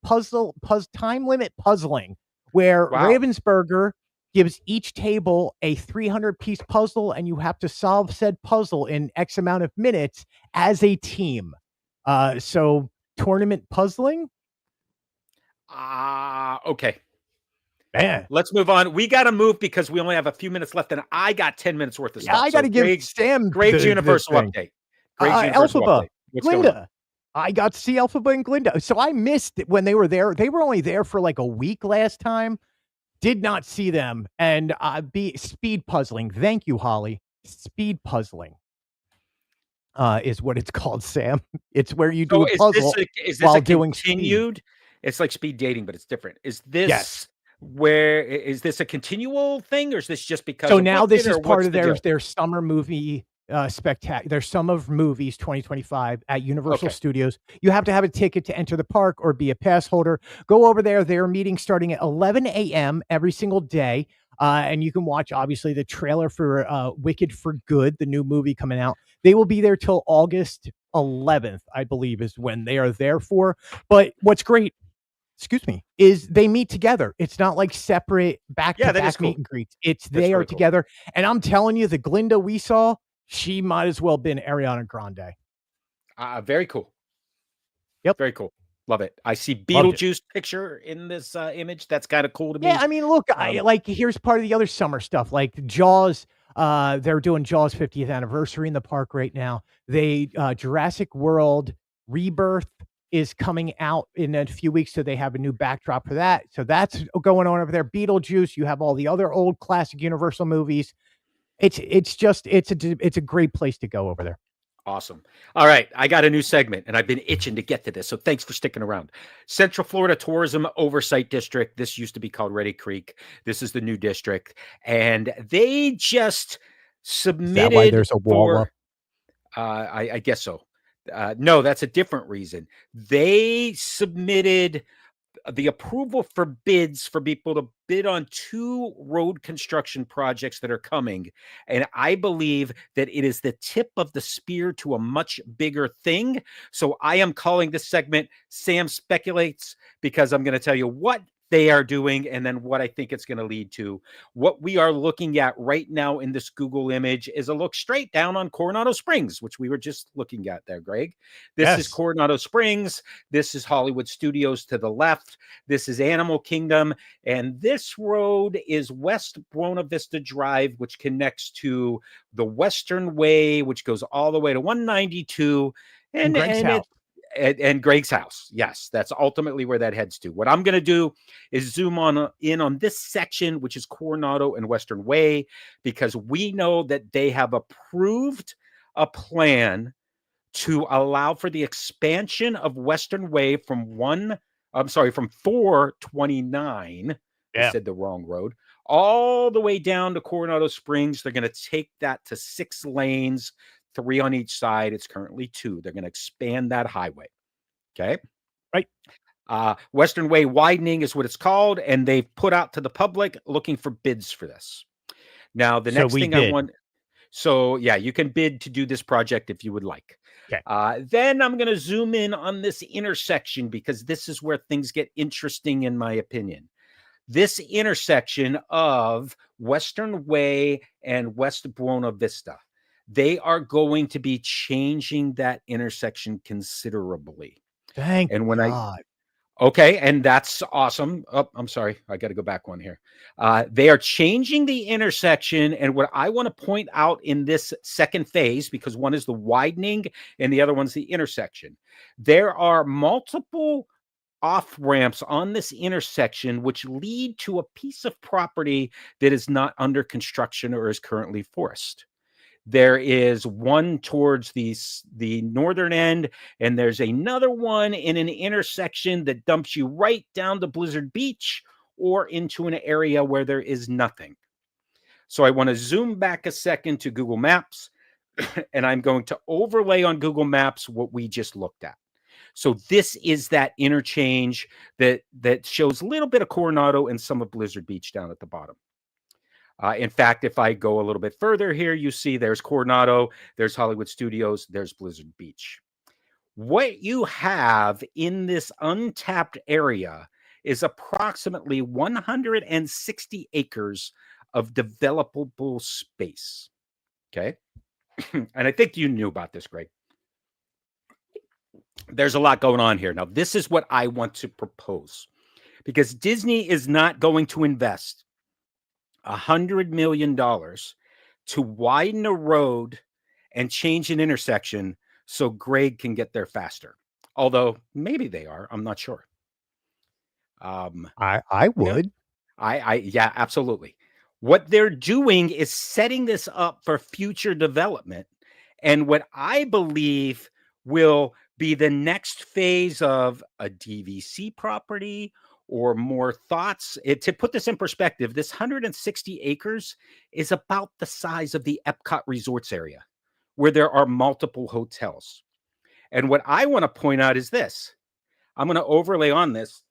time limit puzzling, where Wow. Ravensburger gives each table a 300-piece puzzle, and you have to solve said puzzle in X amount of minutes as a team. So tournament puzzling. Okay. Man, let's move on. We got to move because we only have a few minutes left, and I got 10 minutes worth of stuff. I got to give Sam Great Universal update. Great Universal update. What's Glinda. I got to see Elphaba and Glinda. So I missed it when they were there. They were only there for like a week last time. Did not see them. And speed puzzling. Thank you, Holly. Speed puzzling is what it's called, Sam. It's where you do a puzzle while doing continued. Speed. It's like speed dating, but it's different. Is this is this a continual thing, or is this just because? So now this is part of their summer movie spectacular. Their Summer of Movies 2025 at Universal Studios. You have to have a ticket to enter the park or be a pass holder. Go over there. They're meeting starting at 11 a.m. every single day. And you can watch, obviously, the trailer for Wicked for Good, the new movie coming out. They will be there till August 11th, I believe, is when they are there for. But what's great, is they meet together. It's not like separate back-to-back meet and greets. They are together. And I'm telling you, the Glinda we saw, she might as well have been Ariana Grande. Very cool. Yep. Very cool. Love it. I see Beetlejuice picture in this image. That's kind of cool to me. Yeah, I mean, look, here's part of the other summer stuff, like Jaws. They're doing Jaws 50th anniversary in the park right now. Jurassic World Rebirth is coming out in a few weeks, so they have a new backdrop for that. So that's going on over there. Beetlejuice. You have all the other old classic Universal movies. It's a great place to go over there. Awesome. All right. I got a new segment and I've been itching to get to this. So thanks for sticking around. Central Florida Tourism Oversight District. This used to be called Ready Creek. This is the new district. And they just submitted. Is that why there's a wall up? I guess so. No, that's a different reason. They submitted the approval for bids for people to bid on 2 road construction projects that are coming, and I believe that it is the tip of the spear to a much bigger thing. So I am calling this segment Sam Speculates, because I'm going to tell you what they are doing and then what I think it's going to lead to. What we are looking at right now in this Google image is a look straight down on Coronado Springs, which we were just looking at there, Greg. This is Yes. Coronado Springs. This is Hollywood Studios to the left. This is Animal Kingdom. And this road is West Buena Vista Drive, which connects to the Western Way, which goes all the way to 192. And Greg's house. And Greg's house. Yes, that's ultimately where that heads to. What I'm going to do is zoom in on this section, which is Coronado and Western Way, because we know that they have approved a plan to allow for the expansion of Western Way from 429. I said the wrong road, all the way down to Coronado Springs. They're going to take that to 6 lanes, 3 on each side. It's currently 2. They're going to expand that highway. Okay. Right. Western Way widening is what it's called. And they've put out to the public looking for bids for this. Now, the next thing I want. So yeah, you can bid to do this project if you would like. Okay. Then I'm going to zoom in on this intersection, because this is where things get interesting, in my opinion. This intersection of Western Way and West Buena Vista, they are going to be changing that intersection considerably. Thank God. Okay, and that's awesome. Oh, I'm sorry. I got to go back one here. They are changing the intersection. And what I want to point out in this second phase, because one is the widening and the other one's the intersection, there are multiple off ramps on this intersection which lead to a piece of property that is not under construction or is currently forest. There is one towards the northern end, and there's another one in an intersection that dumps you right down to Blizzard Beach or into an area where there is nothing. So I want to zoom back a second to Google Maps, and I'm going to overlay on Google Maps what we just looked at. So this is that interchange that shows a little bit of Coronado and some of Blizzard Beach down at the bottom. In fact, if I go a little bit further here, you see there's Coronado, there's Hollywood Studios, there's Blizzard Beach. What you have in this untapped area is approximately 160 acres of developable space. Okay. And I think you knew about this, Greg. There's a lot going on here. Now, this is what I want to propose, because Disney is not going to invest $100 million to widen a road and change an intersection so Greg can get there faster. Although maybe they are, I'm not sure. I would. Yeah, absolutely. What they're doing is setting this up for future development, and what I believe will be the next phase of a DVC property or more thoughts. To put this in perspective, this 160 acres is about the size of the Epcot Resorts area, where there are multiple hotels. And what I want to point out is this. I'm going to overlay on this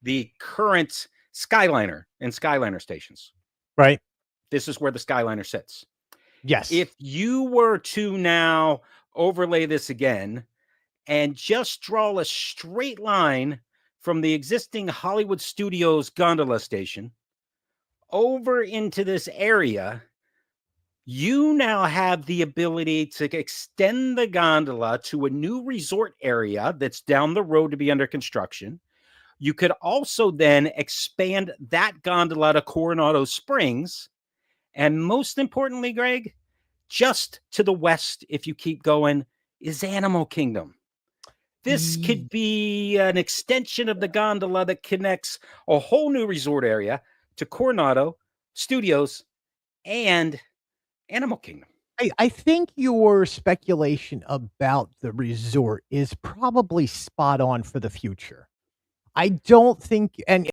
the current Skyliner and Skyliner stations. Right. This is where the Skyliner sits. Yes. If you were to now overlay this again and just draw a straight line from the existing Hollywood Studios gondola station over into this area, you now have the ability to extend the gondola to a new resort area that's down the road to be under construction. You could also then expand that gondola to Coronado Springs. And most importantly, Greg, just to the west, if you keep going, is Animal Kingdom. This could be an extension of the gondola that connects a whole new resort area to Coronado Studios and Animal Kingdom. I think your speculation about the resort is probably spot on for the future. I don't think, and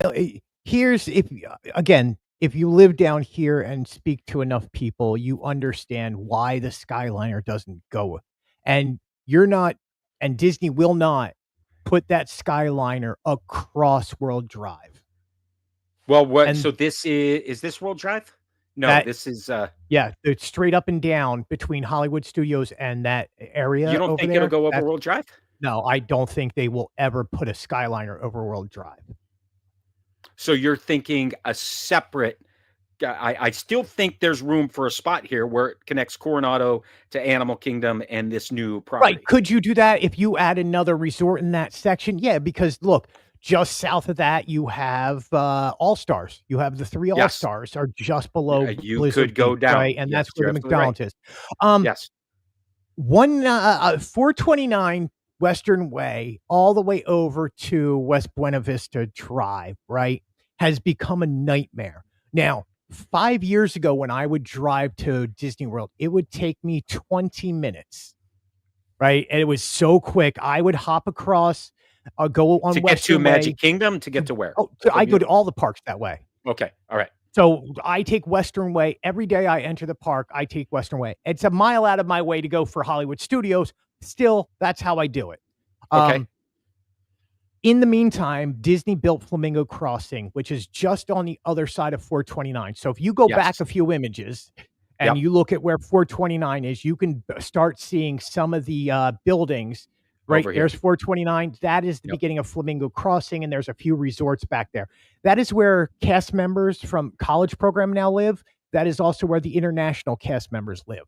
here's if you live down here and speak to enough people, you understand why the Skyliner doesn't go, and you're not, and Disney will not put that Skyliner across World Drive. Well, what? And So this is this World Drive? No, that this is. yeah, it's straight up and down between Hollywood Studios and that You area don't over think it'll there. go over That's World Drive? no, I don't think they will ever put a Skyliner over World Drive. So you're thinking a separate. I still think there's room for a spot here where it connects Coronado to Animal Kingdom and this new Right. property. Could you do that if you add another resort in that section? Yeah, because look, just south of that, you have All Stars. You have the 3 All Yes. Stars are just below You Blizzard could go Beach, down. right? And Yes, that's where you're the absolutely right. McDonald's is. Yes. 429 Western Way, all the way over to West Buena Vista Drive, right, has become a nightmare. Now, 5 years ago, when I would drive to Disney World, it would take me 20 minutes, right? And it was so quick. I would hop across, go on To get to Western Way. Magic Kingdom, to get to where? Oh, I go to all the parks that way. Okay. All right. So I take Western Way. Every day I enter the park, I take Western Way. It's a mile out of my way to go for Hollywood Studios. Still, that's how I do it. Okay. In the meantime, Disney built Flamingo Crossing, which is just on the other side of 429. So if you go back a few images and you look at where 429 is, you can start seeing some of the buildings. Right there's 429. That is the beginning of Flamingo Crossing, and there's a few resorts back there. That is where cast members from college program now live. That is also where the international cast members live.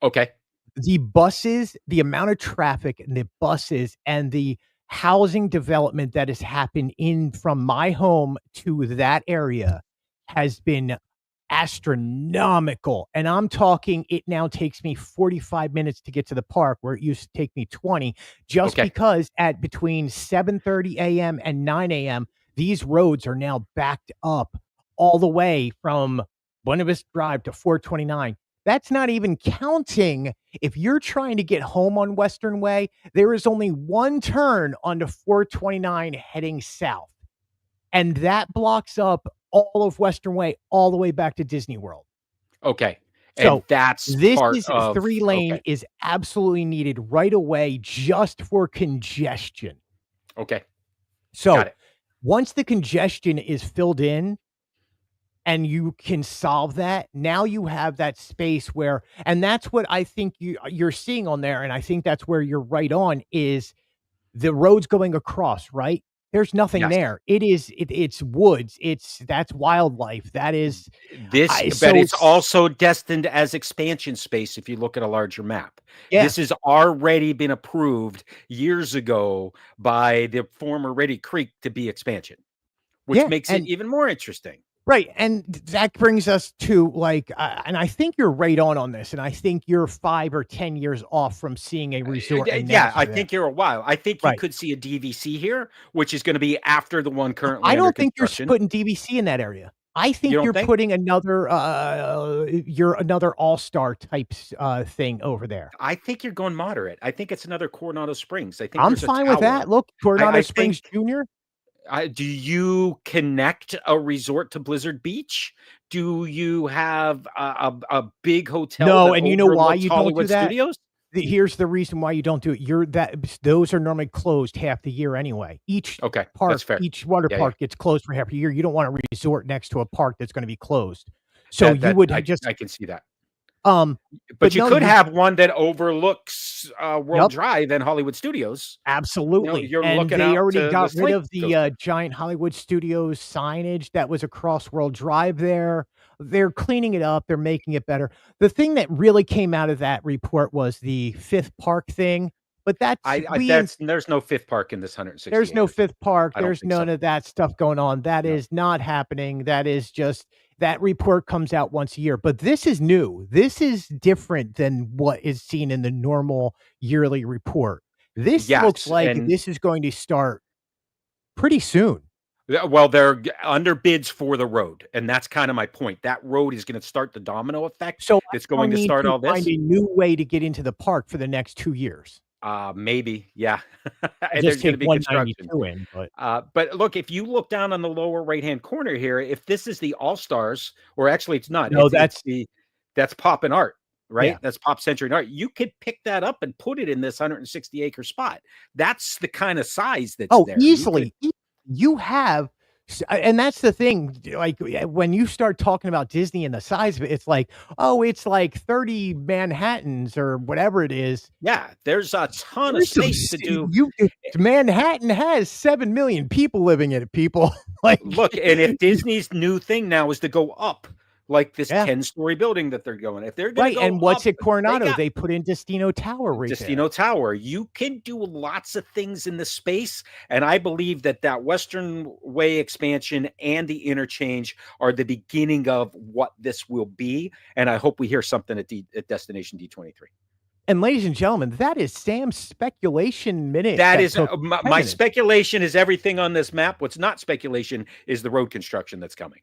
Okay. The buses, the amount of traffic and the buses and the housing development that has happened in from my home to that area has been astronomical. And I'm talking, it now takes me 45 minutes to get to the park where it used to take me 20, just because at between 7:30 a.m. and 9 a.m., these roads are now backed up all the way from Buena Vista Drive to 429. That's not even counting if you're trying to get home on Western Way, there is only one turn onto 429 heading south. And that blocks up all of Western Way all the way back to Disney World. Okay. So and that's this part is of 3-lane is absolutely needed right away just for congestion. Okay. So once the congestion is filled in, and you can solve that, now you have that space where, and that's what I think you're seeing on there, and I think that's where you're right on, is the roads going across, right? There's nothing there. It's woods. That's wildlife. That is this, but it's also destined as expansion space if you look at a larger map. Yeah. This has already been approved years ago by the former Ready Creek to be expansion, which makes it even more interesting. Right. And that brings us to and I think you're right on this. And I think you're 5 or 10 years off from seeing a resort. Yeah, I think you're a while. I think you could see a DVC here, which is going to be after the one currently. I don't think you're putting DVC in that area. I think you're putting another another all-star type thing over there. I think you're going moderate. I think it's another Coronado Springs. I think I'm fine with that. Look, Coronado Springs Jr. Do you connect a resort to Blizzard Beach? Do you have a big hotel? No, and you know why you don't do that? Studios? Here's the reason why you don't do it. Those are normally closed half the year anyway. Each park, each water park gets closed for half a year. You don't want a resort next to a park that's going to be closed. So I can see that. But you could have one that overlooks World Drive and Hollywood Studios. Absolutely. You're and looking they out already to got the rid of the giant Hollywood Studios signage that was across World Drive there. They're cleaning it up. They're making it better. The thing that really came out of that report was the 5th park thing. But there's no 5th park in this 160. There's no 5th park. There's none of that stuff going on. That is not happening. That is just, that report comes out once a year. But this is new. This is different than what is seen in the normal yearly report. This looks like this is going to start pretty soon. Well, they're under bids for the road, and that's kind of my point. That road is going to start the domino effect. So it's going to start all this. Find a new way to get into the park for the next 2 years. Maybe, yeah. And there's going to be construction. But look, if you look down on the lower right-hand corner here, if this is the All Stars, or actually it's not. No, that's Poppin' Art. right? That's pop century art. You could pick that up and put it in this 160-acre spot. That's the kind of size that's there. Easily. You have, and that's the thing. Like when you start talking about Disney and the size of it, it's like, oh, it's like 30 Manhattans or whatever it is. Yeah, there's a ton of space to do. Manhattan has 7 million people living in it. People like look, and if Disney's new thing now is to go up, like this 10-story building that they're going. If they're going to go and what's up, at Coronado? They put in Destino Tower right Destino Tower. You can do lots of things in the space, and I believe that Western Way expansion and the interchange are the beginning of what this will be, and I hope we hear something at Destination D23. And ladies and gentlemen, that is Sam's speculation minute. That is my speculation is everything on this map. What's not speculation is the road construction that's coming.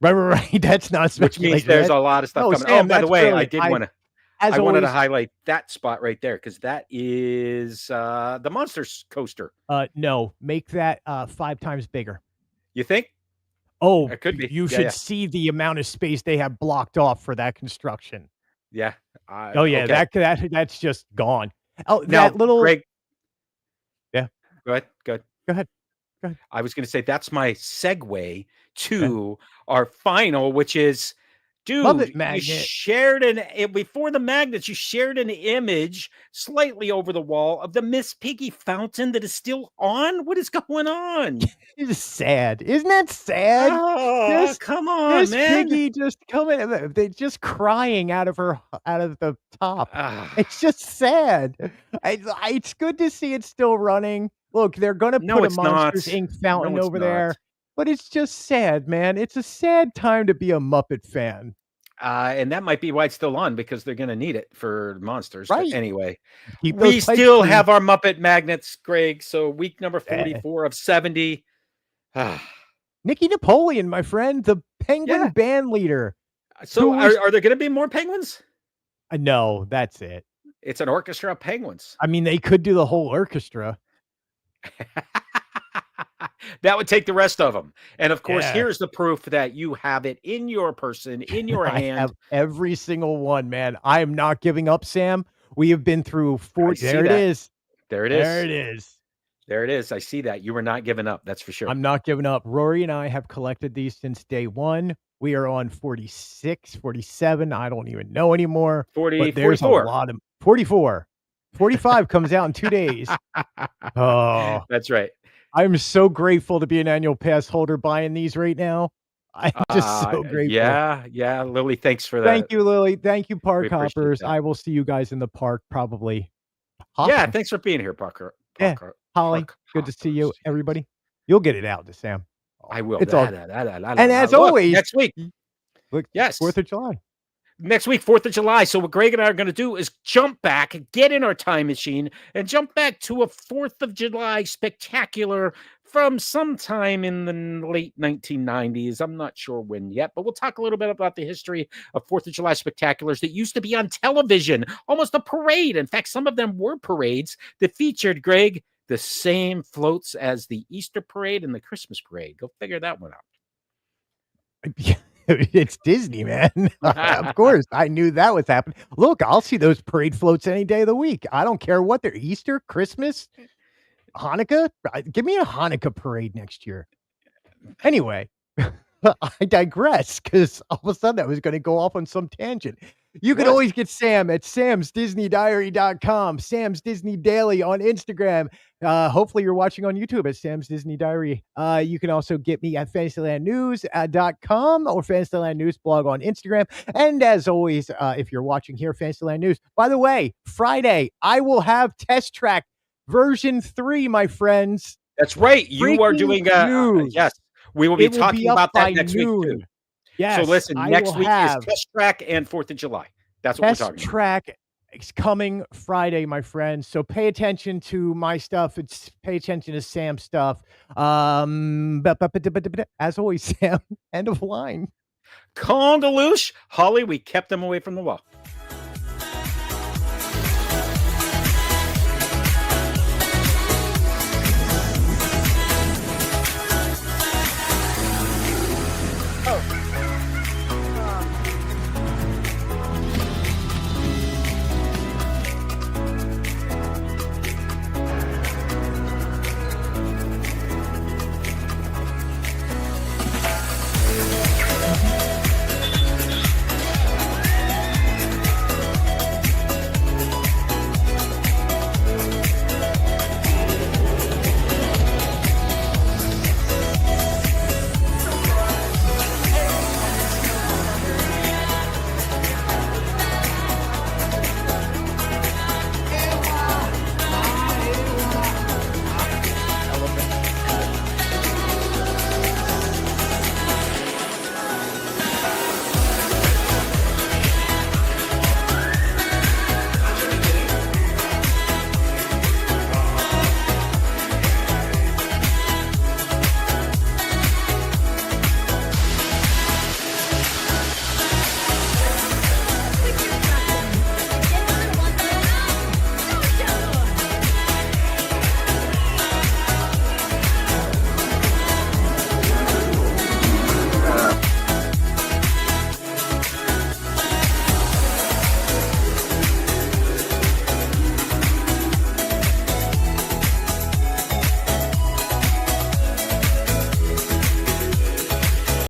Right. That's not speculation. Which means there's a lot of stuff coming. Sam, by the way, I wanted to highlight that spot right there because that is the Monsters coaster. No, make that 5 times bigger. You think? Oh, it could be. You should see the amount of space they have blocked off for that construction. Yeah. Okay. That's just gone. Oh, now, that little. Greg, yeah. Go ahead. I was going to say that's my segue to our final, which is, dude, you shared before the magnets. You shared an image slightly over the wall of the Miss Piggy fountain that is still on. What is going on? It's sad, isn't that sad? Oh, come on, Miss man! Piggy just coming, they just crying out of the top. It's just sad. It's good to see it still running. Look, they're going to put a Monsters Inc. fountain over there. But it's just sad, man. It's a sad time to be a Muppet fan. And that might be why it's still on, because they're going to need it for Monsters. Right. But anyway, we still have our Muppet magnets, Greg. So week number 44 of 70. Nikki Napoleon, my friend, the Penguin band leader. So are there going to be more penguins? No, that's it. It's an orchestra of penguins. I mean, they could do the whole orchestra. That would take the rest of them. And of course, here's the proof that you have it in your person, in your hand. I have every single one, man. I am not giving up, Sam. We have been through 40. There it is. There it is. There it is. There it is. I see that. You were not giving up. That's for sure. I'm not giving up. Rory and I have collected these since day one. We are on 46, 47. I don't even know anymore. 40, there's 44. A lot of 44. 45 comes out in 2 days. Oh, that's right. I'm so grateful to be an annual pass holder buying these right now. I'm just so grateful. Yeah. Lily, thanks for that. Thank you, Lily. Thank you, Park Hoppers. I will see you guys in the park probably. Yeah, thanks for being here, Parker. Holly, good to see you, everybody. You'll get it out to Sam. I will. It's all. And as always, next week. Yes, 4th of July. Next week, 4th of July. So what Greg and I are going to do is jump back, get in our time machine, and jump back to a 4th of July spectacular from sometime in the late 1990s. I'm not sure when yet, but we'll talk a little bit about the history of 4th of July spectaculars that used to be on television, almost a parade. In fact, some of them were parades that featured, Greg, the same floats as the Easter parade and the Christmas parade. Go figure that one out. It's Disney, man. Of course. I knew that was happening. Look, I'll see those parade floats any day of the week. I don't care what they're Easter, Christmas, Hanukkah. Give me a Hanukkah parade next year. Anyway, I digress because all of a sudden I was going to go off on some tangent. You can always get Sam at samsdisneydiary.com, Sam's Disney Daily on Instagram. Hopefully you're watching on YouTube at Sam's Disney Diary. You can also get me at fantasylandnews.com or Fantasyland News blog on Instagram. And as always, if you're watching here, Fantasyland News. By the way, Friday, I will have Test Track version 3, my friends. That's right. You are doing yes. We will be talking about that next week too. Yes. So listen, next week is Test Track and 4th of July. That's what we're talking about. Test Track is coming Friday, my friends. So pay attention to my stuff. Pay attention to Sam's stuff. As always, Sam, end of line. Congaloosh. Holly, we kept them away from the wall.